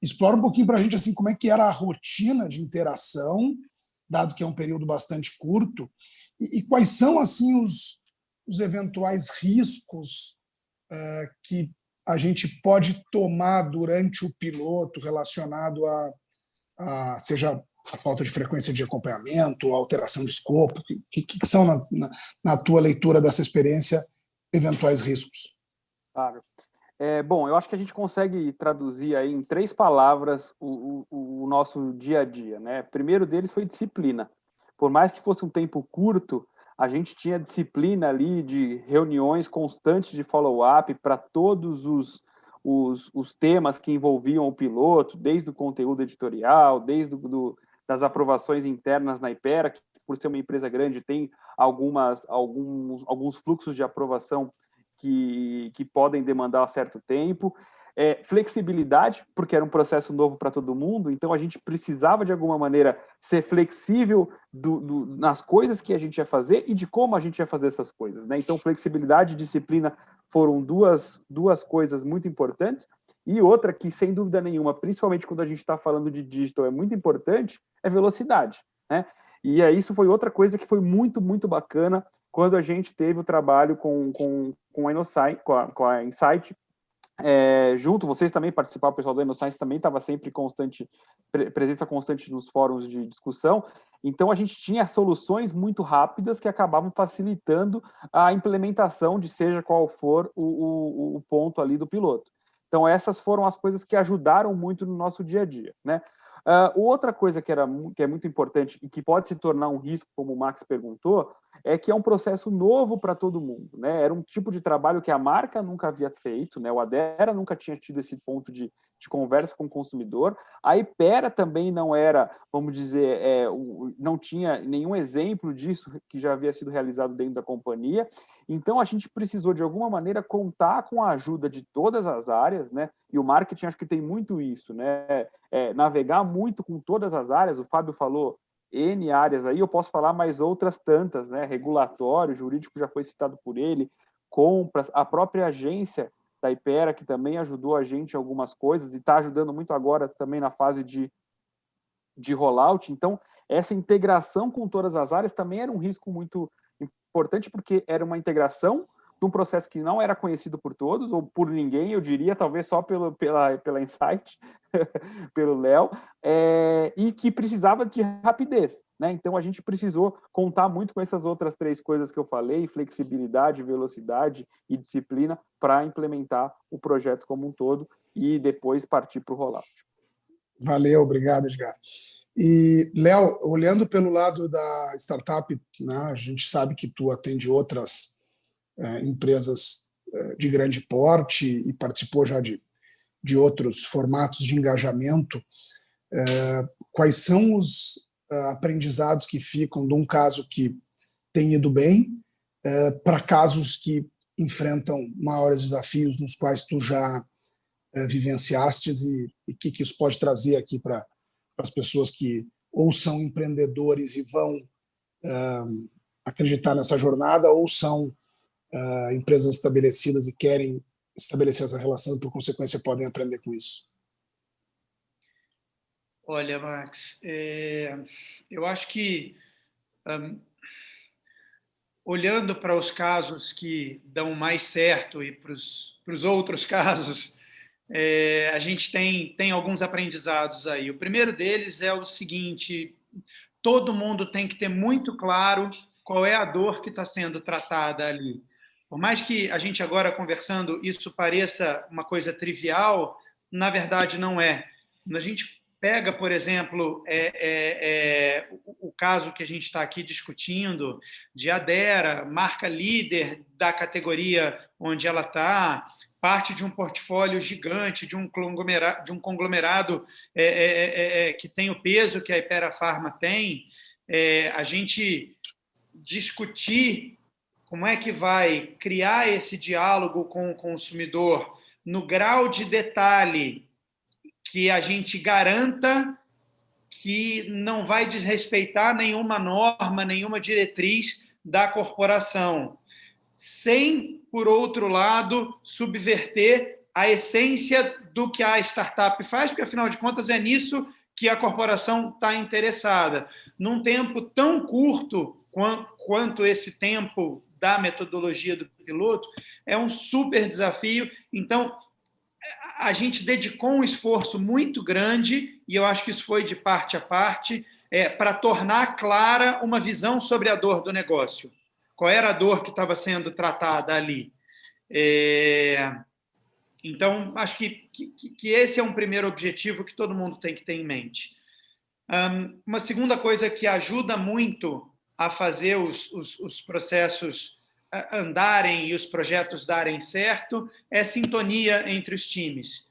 Explora um pouquinho para a gente assim, como é que era a rotina de interação, dado que é um período bastante curto, e quais são assim os eventuais riscos que a gente pode tomar durante o piloto relacionado seja a falta de frequência de acompanhamento, a alteração de escopo, que são, na tua leitura dessa experiência, eventuais riscos? Claro. Bom, eu acho que a gente consegue traduzir aí em 3 palavras o nosso dia a dia, né? Primeiro deles foi disciplina. Por mais que fosse um tempo curto, a gente tinha disciplina ali de reuniões constantes de follow-up para todos os temas que envolviam o piloto, desde o conteúdo editorial, desde das aprovações internas na Hypera, que por ser uma empresa grande tem alguns fluxos de aprovação que podem demandar certo tempo. Flexibilidade, porque era um processo novo para todo mundo, então a gente precisava, de alguma maneira, ser flexível nas coisas que a gente ia fazer e de como a gente ia fazer essas coisas, né? Então, flexibilidade e disciplina foram duas coisas muito importantes. E outra que, sem dúvida nenhuma, principalmente quando a gente está falando de digital, é muito importante, é velocidade, né? E isso foi outra coisa que foi muito, muito bacana quando a gente teve o trabalho com a Insight, com a Insight, junto, vocês também participaram, o pessoal do InnoScience também estava sempre presença constante nos fóruns de discussão, então a gente tinha soluções muito rápidas que acabavam facilitando a implementação de seja qual for o ponto ali do piloto. Então essas foram as coisas que ajudaram muito no nosso dia a dia, né? Outra coisa que é muito importante e que pode se tornar um risco, como o Max perguntou, é que é um processo novo para todo mundo, né? Era um tipo de trabalho que a marca nunca havia feito, né? O Adera nunca tinha tido esse ponto de conversa com o consumidor. A Hypera também não era, vamos dizer, não tinha nenhum exemplo disso que já havia sido realizado dentro da companhia. Então, a gente precisou, de alguma maneira, contar com a ajuda de todas as áreas, né? E o marketing, acho que tem muito isso, né? Navegar muito com todas as áreas. O Fábio falou N áreas aí, eu posso falar mais outras tantas, né? Regulatório, jurídico já foi citado por ele, compras, a própria agência da Hypera, que também ajudou a gente em algumas coisas e está ajudando muito agora também na fase de rollout. Então, essa integração com todas as áreas também era um risco muito importante, porque era uma integração de um processo que não era conhecido por todos, ou por ninguém, eu diria, talvez só pela Insight, pelo Léo, e que precisava de rapidez, né? Então, a gente precisou contar muito com essas outras 3 coisas que eu falei, flexibilidade, velocidade e disciplina, para implementar o projeto como um todo e depois partir para o rollout. Valeu, obrigado, Edgar. E, Léo, olhando pelo lado da startup, né, a gente sabe que tu atende outras empresas de grande porte e participou já de outros formatos de engajamento. Quais são os aprendizados que ficam de um caso que tem ido bem para casos que enfrentam maiores desafios nos quais tu já vivenciastes e que isso pode trazer aqui para as pessoas que ou são empreendedores e vão acreditar nessa jornada ou são empresas estabelecidas e querem estabelecer essa relação e, por consequência, podem aprender com isso? Olha, Max, eu acho que, olhando para os casos que dão mais certo e para os outros casos, a gente tem alguns aprendizados aí. O primeiro deles é o seguinte: todo mundo tem que ter muito claro qual é a dor que está sendo tratada ali. Por mais que a gente agora conversando, isso pareça uma coisa trivial, na verdade não é. Quando a gente pega, por exemplo, o caso que a gente está aqui discutindo, de Adera, marca líder da categoria onde ela está, parte de um portfólio gigante, de um conglomerado que tem o peso que a Hypera Pharma tem, a gente discutir como é que vai criar esse diálogo com o consumidor no grau de detalhe que a gente garanta que não vai desrespeitar nenhuma norma, nenhuma diretriz da corporação, sem, por outro lado, subverter a essência do que a startup faz, porque, afinal de contas, é nisso que a corporação está interessada. Num tempo tão curto quanto esse tempo da metodologia do piloto, é um super desafio. Então, a gente dedicou um esforço muito grande, e eu acho que isso foi de parte a parte, para tornar clara uma visão sobre a dor do negócio. Qual era a dor que estava sendo tratada ali? Então, acho que esse é um primeiro objetivo que todo mundo tem que ter em mente. Uma segunda coisa que ajuda muito a fazer os processos andarem e os projetos darem certo é sintonia entre os times.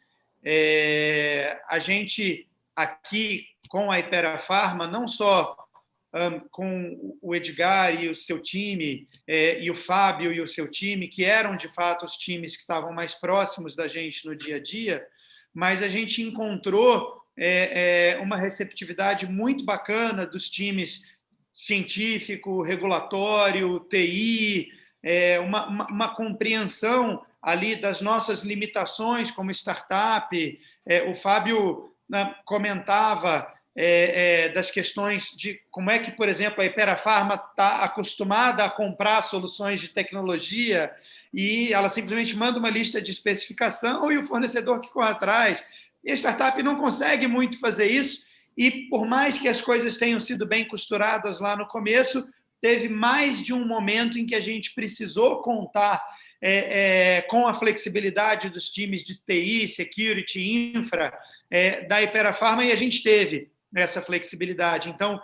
A gente aqui com a Hypera Pharma, não só com o Edgar e o seu time, e o Fábio e o seu time, que eram, de fato, os times que estavam mais próximos da gente no dia a dia, mas a gente encontrou uma receptividade muito bacana dos times científico, regulatório, TI, uma compreensão ali das nossas limitações como startup. O Fábio comentava das questões de como é que, por exemplo, a Hypera Pharma está acostumada a comprar soluções de tecnologia e ela simplesmente manda uma lista de especificação e o fornecedor que corre atrás. E a startup não consegue muito fazer isso, e por mais que as coisas tenham sido bem costuradas lá no começo, teve mais de um momento em que a gente precisou contar com a flexibilidade dos times de TI, security, infra, da Hypera Pharma, e a gente teve essa flexibilidade. Então,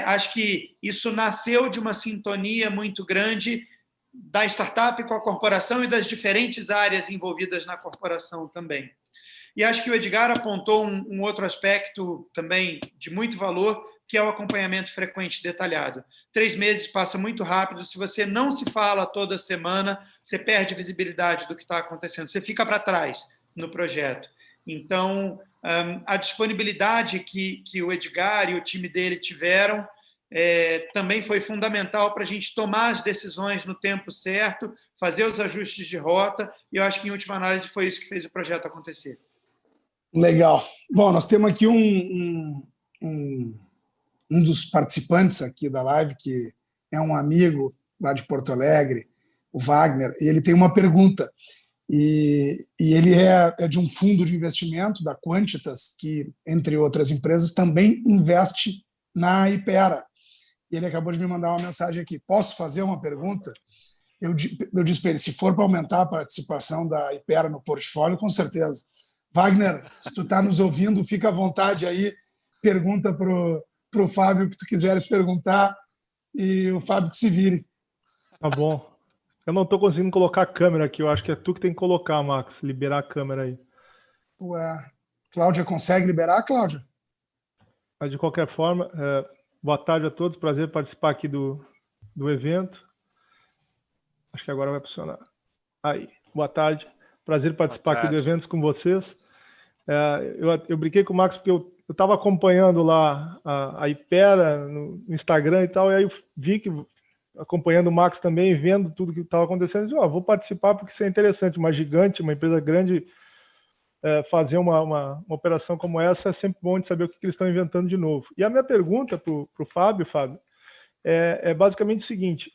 acho que isso nasceu de uma sintonia muito grande da startup com a corporação e das diferentes áreas envolvidas na corporação também. E acho que o Edgar apontou um outro aspecto também de muito valor, que é o acompanhamento frequente e detalhado. 3 meses passa muito rápido. Se você não se fala toda semana, você perde visibilidade do que está acontecendo. Você fica para trás no projeto. Então, a disponibilidade que o Edgar e o time dele tiveram também foi fundamental para a gente tomar as decisões no tempo certo, fazer os ajustes de rota, e eu acho que, em última análise, foi isso que fez o projeto acontecer. Legal. Bom, nós temos aqui um dos participantes aqui da live, que é um amigo lá de Porto Alegre, o Wagner, e ele tem uma pergunta. E ele é de um fundo de investimento, da Quantitas, que, entre outras empresas, também investe na Hypera. E ele acabou de me mandar uma mensagem aqui. Posso fazer uma pergunta? Eu disse para ele, se for para aumentar a participação da Hypera no portfólio, com certeza. Wagner, se tu está nos ouvindo, fica à vontade aí, pergunta para o Fábio o que tu quiseres perguntar e o Fábio que se vire. Tá bom. Eu não estou conseguindo colocar a câmera aqui, eu acho que é tu que tem que colocar, Max, liberar a câmera aí. Ué, Cláudia consegue liberar, Cláudia? Mas, de qualquer forma, boa tarde a todos, prazer participar aqui do evento. Acho que agora vai funcionar. Aí, boa tarde. Prazer participar aqui do evento com vocês. Eu brinquei com o Max porque eu estava acompanhando lá a Hypera no Instagram e tal, e aí eu vi que acompanhando o Max também, vendo tudo que estava acontecendo, eu disse, vou participar porque isso é interessante, uma gigante, uma empresa grande, fazer uma operação como essa é sempre bom de saber o que eles estão inventando de novo. E a minha pergunta para o Fábio, é basicamente o seguinte,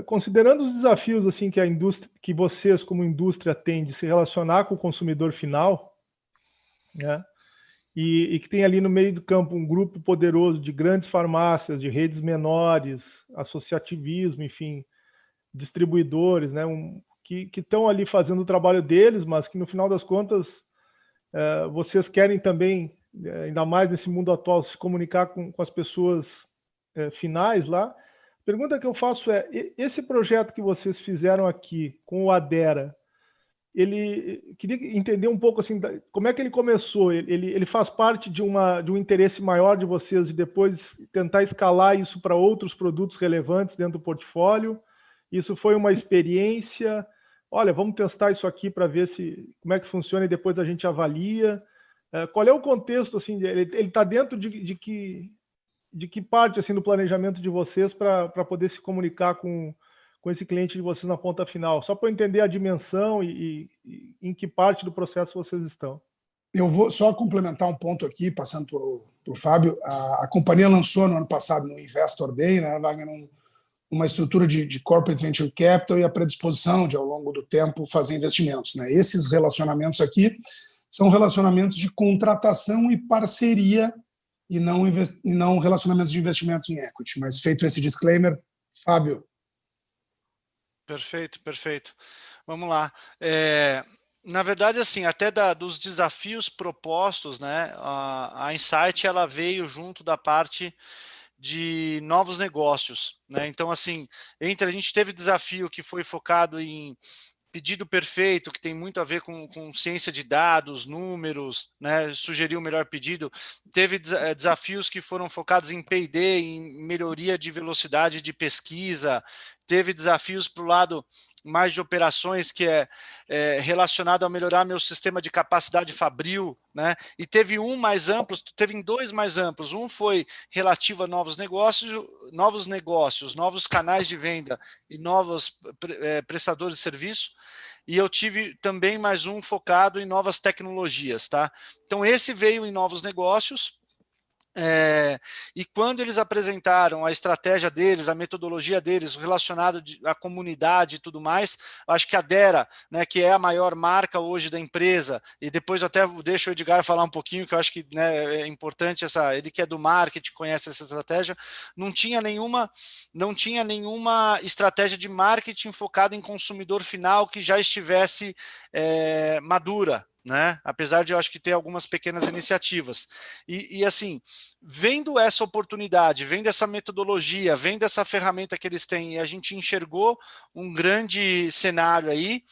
considerando os desafios assim, que a indústria, que vocês como indústria têm de se relacionar com o consumidor final, né, e que tem ali no meio do campo um grupo poderoso de grandes farmácias, de redes menores, associativismo, enfim, distribuidores, né, que estão ali fazendo o trabalho deles, mas que no final das contas vocês querem também, ainda mais nesse mundo atual, se comunicar com as pessoas finais lá. A pergunta que eu faço é, esse projeto que vocês fizeram aqui com o Adera, queria entender um pouco assim, como é que ele começou? Ele faz parte de um interesse maior de vocês de depois tentar escalar isso para outros produtos relevantes dentro do portfólio? Isso foi uma experiência? Olha, vamos testar isso aqui para ver como é que funciona e depois a gente avalia. Qual é o contexto? Assim, ele está dentro de que parte assim, do planejamento de vocês para poder se comunicar com esse cliente de vocês na ponta final? Só para eu entender a dimensão e em que parte do processo vocês estão. Eu vou só complementar um ponto aqui, passando para o Fábio. A companhia lançou no ano passado, no Investor Day, né, Wagner, uma estrutura de corporate venture capital e a predisposição de, ao longo do tempo, fazer investimentos, né? Esses relacionamentos aqui são relacionamentos de contratação e parceria e não relacionamentos de investimento em equity. Mas feito esse disclaimer, Fábio. Perfeito. Vamos lá. Na verdade, assim, até dos desafios propostos, né, a Insight ela veio junto da parte de novos negócios, né? Então, assim, a gente teve desafio que foi focado em pedido perfeito, que tem muito a ver com ciência de dados, números, né, sugerir o melhor pedido. Teve desafios que foram focados em P&D, em melhoria de velocidade de pesquisa. Teve desafios para o lado mais de operações, que é relacionado a melhorar meu sistema de capacidade fabril, né? E teve dois mais amplos. Um foi relativo a novos negócios, novos canais de venda e novos prestadores de serviço. E eu tive também mais um focado em novas tecnologias, tá? Então esse veio em novos negócios. E quando eles apresentaram a estratégia deles, a metodologia deles, relacionado à comunidade e tudo mais, acho que a Adera, né, que é a maior marca hoje da empresa, e depois eu até deixo o Edgar falar um pouquinho, que eu acho que, né, é importante, ele que é do marketing, conhece essa estratégia, não tinha nenhuma estratégia de marketing focada em consumidor final que já estivesse madura, né? Apesar de eu acho que ter algumas pequenas iniciativas. E assim, vendo essa oportunidade, vendo essa metodologia, vendo essa ferramenta que eles têm, e a gente enxergou um grande cenário aí.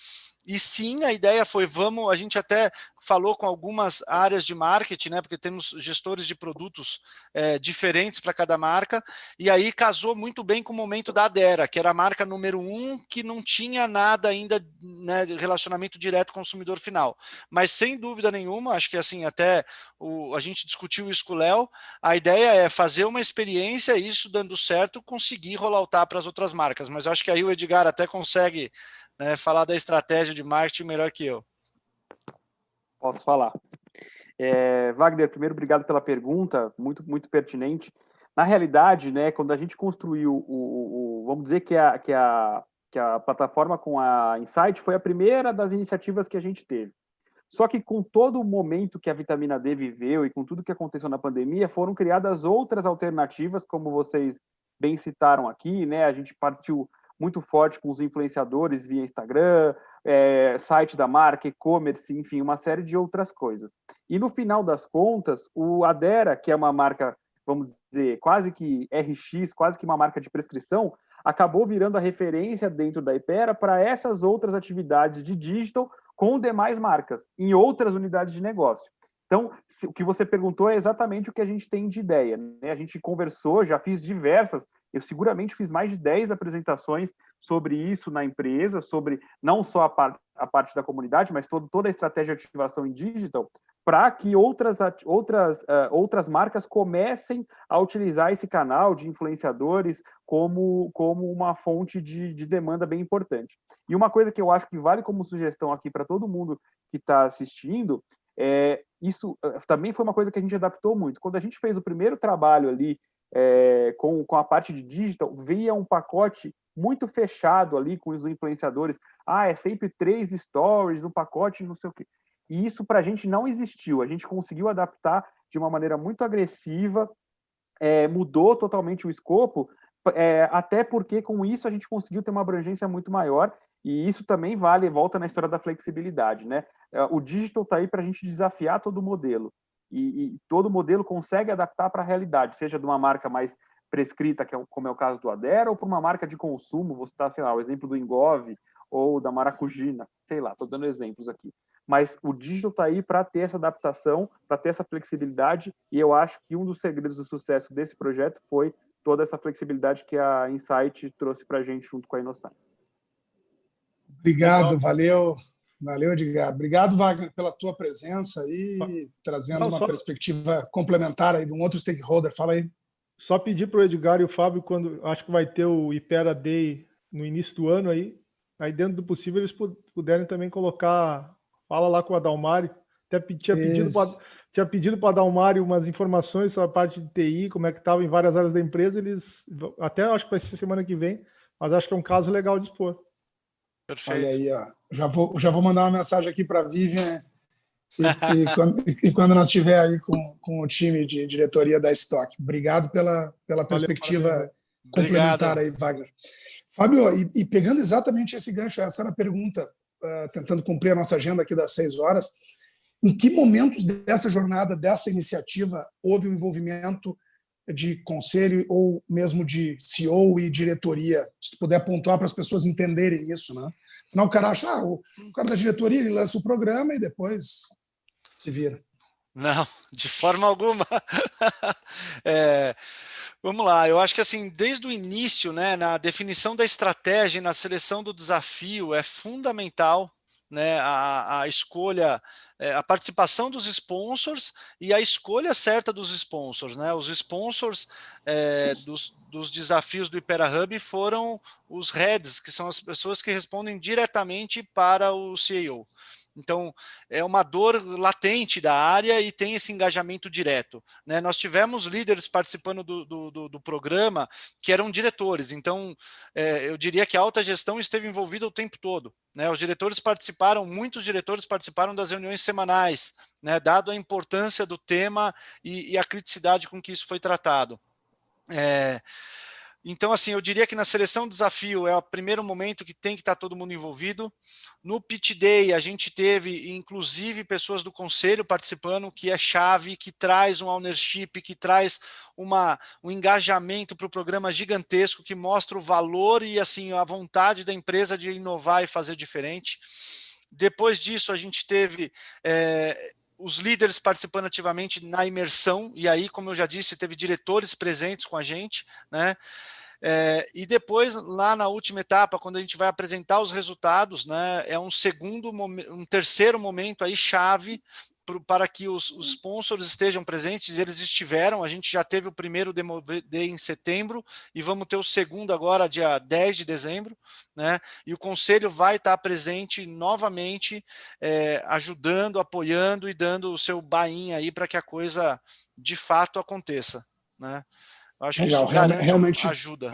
E sim, a ideia foi, a gente até falou com algumas áreas de marketing, né, porque temos gestores de produtos diferentes para cada marca, e aí casou muito bem com o momento da Adera, que era a marca número 1, que não tinha nada ainda, né, de relacionamento direto com o consumidor final. Mas sem dúvida nenhuma, acho que assim, até a gente discutiu isso com o Léo, a ideia é fazer uma experiência, isso dando certo, conseguir rolloutar para as outras marcas. Mas eu acho que aí o Edgar até consegue, né, falar da estratégia de marketing melhor que eu. Posso falar. Wagner, primeiro, obrigado pela pergunta, muito, muito pertinente. Na realidade, né, quando a gente construiu vamos dizer que a plataforma com a Insight foi a primeira das iniciativas que a gente teve. Só que com todo o momento que a vitamina D viveu e com tudo que aconteceu na pandemia, foram criadas outras alternativas, como vocês bem citaram aqui, né? A gente partiu muito forte com os influenciadores via Instagram, site da marca, e-commerce, enfim, uma série de outras coisas. E no final das contas, o Adera, que é uma marca, vamos dizer, quase que RX, quase que uma marca de prescrição, acabou virando a referência dentro da Hypera para essas outras atividades de digital com demais marcas, em outras unidades de negócio. Então, o que você perguntou é exatamente o que a gente tem de ideia, né? A gente conversou, já fiz diversas, eu seguramente fiz mais de 10 apresentações sobre isso na empresa, sobre não só a parte da comunidade, mas toda a estratégia de ativação em digital, para que outras marcas comecem a utilizar esse canal de influenciadores como uma fonte de demanda bem importante. E uma coisa que eu acho que vale como sugestão aqui para todo mundo que está assistindo, isso também foi uma coisa que a gente adaptou muito. Quando a gente fez o primeiro trabalho ali com a parte de digital, veio um pacote muito fechado ali com os influenciadores. É sempre 3 stories, um pacote, não sei o quê. E isso para a gente não existiu. A gente conseguiu adaptar de uma maneira muito agressiva, mudou totalmente o escopo, até porque com isso a gente conseguiu ter uma abrangência muito maior, e isso também volta na história da flexibilidade, né? O digital está aí para a gente desafiar todo o modelo, e todo modelo consegue adaptar para a realidade, seja de uma marca mais prescrita, como é o caso do Adera, ou para uma marca de consumo. Vou citar, sei lá, o exemplo do Engove ou da Maracujina, sei lá, estou dando exemplos aqui. Mas o digital está aí para ter essa adaptação, para ter essa flexibilidade, e eu acho que um dos segredos do sucesso desse projeto foi toda essa flexibilidade que a Insight trouxe para a gente junto com a InnoScience. Obrigado, valeu, Edgar. Obrigado, Wagner, pela tua presença aí, trazendo uma perspectiva complementar aí de um outro stakeholder. Fala aí. Só pedir para o Edgar e o Fábio, quando acho que vai ter o Ipera Day no início do ano aí dentro do possível eles puderem também colocar, fala lá com a Adalmário, até tinha pedido para a Adalmário umas informações sobre a parte de TI, como é que estava em várias áreas da empresa, eles até acho que vai ser semana que vem, mas acho que é um caso legal de expor. Perfeito. Olha aí, ó. Já vou mandar uma mensagem aqui para a Vivian e quando nós estiver aí com o time de diretoria da Stock. Obrigado pela perspectiva complementar aí, Wagner. Fábio, e pegando exatamente esse gancho, essa era a pergunta, tentando cumprir a nossa agenda aqui das 6 horas, em que momentos dessa jornada, dessa iniciativa, houve um envolvimento de conselho ou mesmo de CEO e diretoria? Se tu puder pontuar para as pessoas entenderem isso, né? Afinal, o cara acha, o cara da diretoria, ele lança o programa e depois se vira. Não, de forma alguma. Vamos lá, eu acho que assim, desde o início, né, na definição da estratégia, na seleção do desafio, é fundamental, né, a escolha, a participação dos sponsors e a escolha certa dos sponsors, né? Os sponsors dos desafios do Ipera Hub foram os heads, que são as pessoas que respondem diretamente para o CEO. Então, é uma dor latente da área e tem esse engajamento direto, né? Nós tivemos líderes participando do programa que eram diretores, então eu diria que a alta gestão esteve envolvida o tempo todo, né? Os diretores participaram, muitos diretores participaram das reuniões semanais, né? Dado a importância do tema e a criticidade com que isso foi tratado. Então, assim, eu diria que na seleção do desafio é o primeiro momento que tem que estar todo mundo envolvido. No Pitch Day, a gente teve, inclusive, pessoas do conselho participando, que é chave, que traz um ownership, que traz um engajamento para o programa gigantesco, que mostra o valor e, assim, a vontade da empresa de inovar e fazer diferente. Depois disso, a gente teve os líderes participando ativamente na imersão, e aí, como eu já disse, teve diretores presentes com a gente, né? E depois, lá na última etapa, quando a gente vai apresentar os resultados, né, é um terceiro momento aí chave para que os sponsors estejam presentes. Eles estiveram, a gente já teve o primeiro Demo Day em setembro e vamos ter o segundo agora, dia 10 de dezembro, né? E o conselho vai estar presente novamente, ajudando, apoiando e dando o seu buy-in aí para que a coisa de fato aconteça, né? Eu acho legal, que isso realmente ajuda.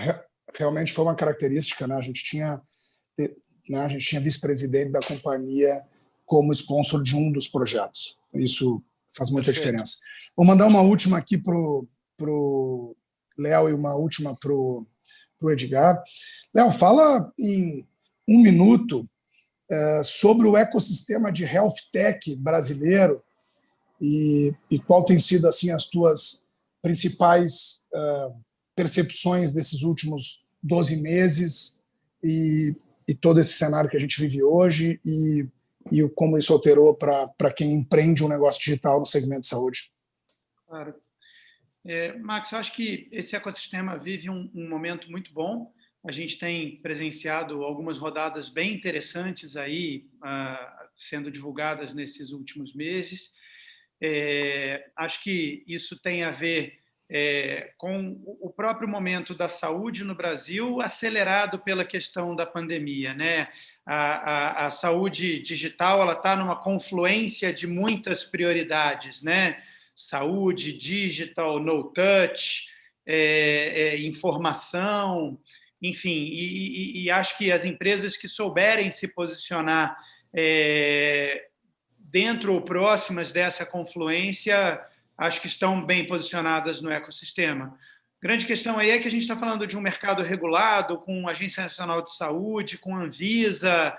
Realmente foi uma característica, né? A gente tinha vice-presidente da companhia como sponsor de um dos projetos. Isso faz muita diferença. Vou mandar uma última aqui para o Léo e uma última para o Edgar. Léo, fala em 1 minuto sobre o ecossistema de health tech brasileiro e qual tem sido assim as tuas principais percepções desses últimos 12 meses e todo esse cenário que a gente vive hoje e como isso alterou para quem empreende um negócio digital no segmento de saúde. Claro. Max, eu acho que esse ecossistema vive um momento muito bom, A gente tem presenciado algumas rodadas bem interessantes aí, sendo divulgadas nesses últimos meses. Acho que isso tem a ver com o próprio momento da saúde no Brasil, acelerado pela questão da pandemia, né? A saúde digital, ela está numa confluência de muitas prioridades, né? Saúde, digital, no touch, informação, enfim, e acho que as empresas que souberem se posicionar dentro ou próximas dessa confluência, acho que estão bem posicionadas no ecossistema. Grande questão aí é que a gente está falando de um mercado regulado, com a Agência Nacional de Saúde, com a Anvisa,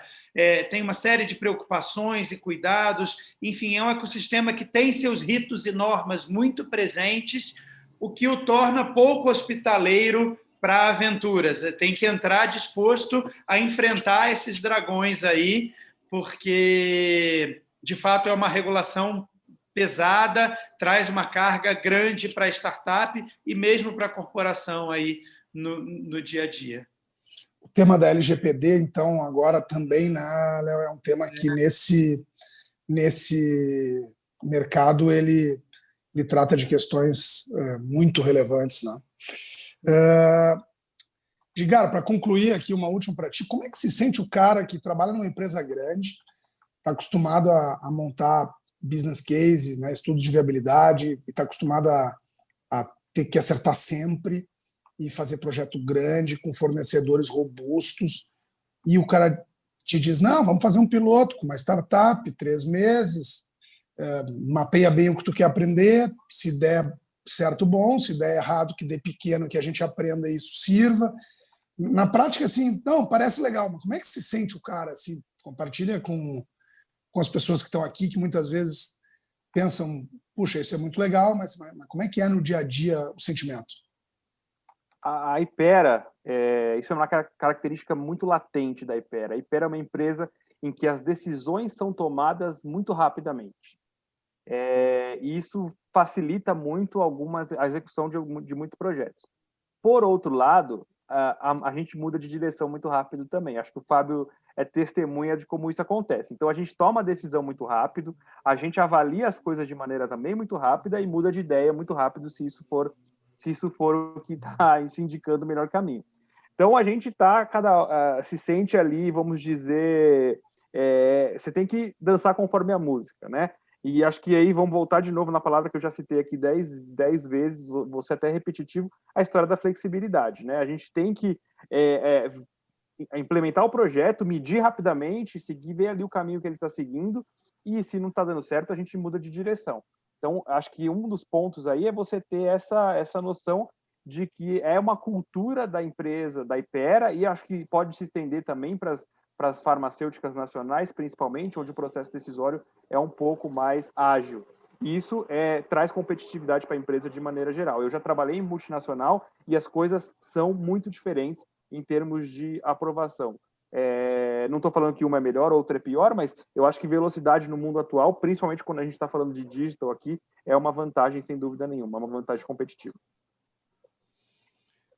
tem uma série de preocupações e cuidados. Enfim, é um ecossistema que tem seus ritos e normas muito presentes, o que o torna pouco hospitaleiro para aventuras. Tem que entrar disposto a enfrentar esses dragões aí, porque, de fato, é uma regulação pesada, traz uma carga grande para a startup e mesmo para a corporação aí no dia a dia. O tema da LGPD, então, agora também, né, Léo, é um tema que nesse mercado ele trata de questões muito relevantes, né? Edgar, para concluir aqui, uma última para ti, como é que se sente o cara que trabalha numa empresa grande, está acostumado a montar business cases, né, estudos de viabilidade, e está acostumado a ter que acertar sempre e fazer projeto grande com fornecedores robustos, e o cara te diz, não, vamos fazer um piloto com uma startup, 3 meses, mapeia bem o que tu quer aprender, se der certo, bom, se der errado, que dê pequeno, que a gente aprenda e isso sirva. Na prática, assim, não, parece legal, mas como é que se sente o cara? Assim, compartilha com as pessoas que estão aqui, que muitas vezes pensam, puxa, isso é muito legal, mas como é que é no dia a dia o sentimento? A Hypera, isso é uma característica muito latente da Hypera. A Hypera é uma empresa em que as decisões são tomadas muito rapidamente. E isso facilita muito a execução de muitos projetos. Por outro lado, a gente muda de direção muito rápido também. Acho que o Fábio é testemunha de como isso acontece. Então, a gente toma a decisão muito rápido, a gente avalia as coisas de maneira também muito rápida e muda de ideia muito rápido se isso for o que está se indicando o melhor caminho. Então, a gente se sente ali, vamos dizer, você tem que dançar conforme a música, né? E acho que aí vamos voltar de novo na palavra que eu já citei aqui 10 vezes, vou ser até repetitivo, a história da flexibilidade, né? A gente tem que implementar o projeto, medir rapidamente, ver ali o caminho que ele está seguindo, e se não está dando certo, a gente muda de direção. Então, acho que um dos pontos aí é você ter essa noção de que é uma cultura da empresa, da Hypera, e acho que pode se estender também para as farmacêuticas nacionais, principalmente, onde o processo decisório é um pouco mais ágil. E isso traz competitividade para a empresa de maneira geral. Eu já trabalhei em multinacional e as coisas são muito diferentes em termos de aprovação. Não estou falando que uma é melhor, outra é pior, mas eu acho que velocidade no mundo atual, principalmente quando a gente está falando de digital aqui, é uma vantagem, sem dúvida nenhuma, uma vantagem competitiva.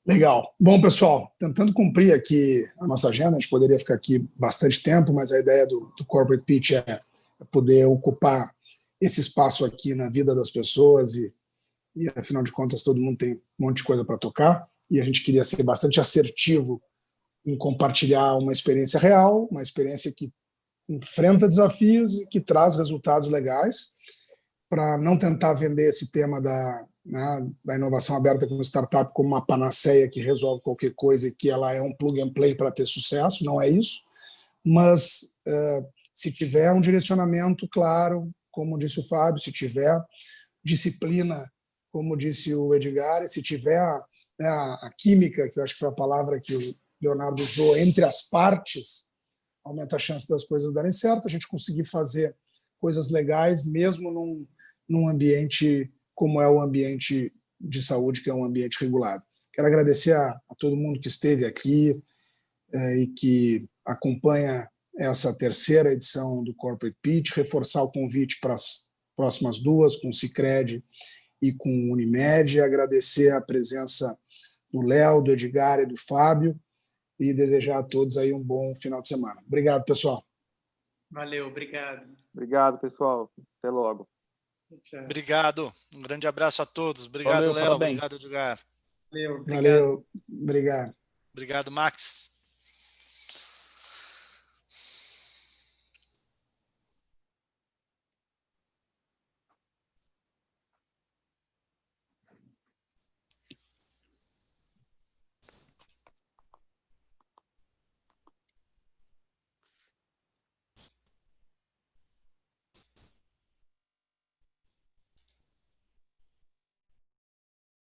Legal. Bom, pessoal, tentando cumprir aqui a nossa agenda, a gente poderia ficar aqui bastante tempo, mas a ideia do Corporate Pitch é poder ocupar esse espaço aqui na vida das pessoas e afinal de contas, todo mundo tem um monte de coisa para tocar e a gente queria ser bastante assertivo em compartilhar uma experiência real, uma experiência que enfrenta desafios e que traz resultados legais, para não tentar vender esse tema da inovação aberta como startup como uma panaceia que resolve qualquer coisa e que ela é um plug and play para ter sucesso, não é isso, mas se tiver um direcionamento claro, como disse o Fábio, se tiver disciplina, como disse o Edgar, e se tiver a química, que eu acho que foi a palavra que o Leonardo usou, entre as partes, aumenta a chance das coisas darem certo, a gente conseguir fazer coisas legais, mesmo num ambiente como é o ambiente de saúde, que é um ambiente regulado. Quero agradecer a todo mundo que esteve aqui e que acompanha essa terceira edição do Corporate Pitch, reforçar o convite para as próximas 2, com o Sicredi e com o Unimed, agradecer a presença do Léo, do Edgar e do Fábio, e desejar a todos aí um bom final de semana. Obrigado, pessoal. Valeu, obrigado. Obrigado, pessoal. Até logo. Tchau. Obrigado. Um grande abraço a todos. Obrigado, Valeu, Léo. parabéns. Obrigado, Edgar. Valeu, obrigado. Valeu, obrigado. Obrigado, Max.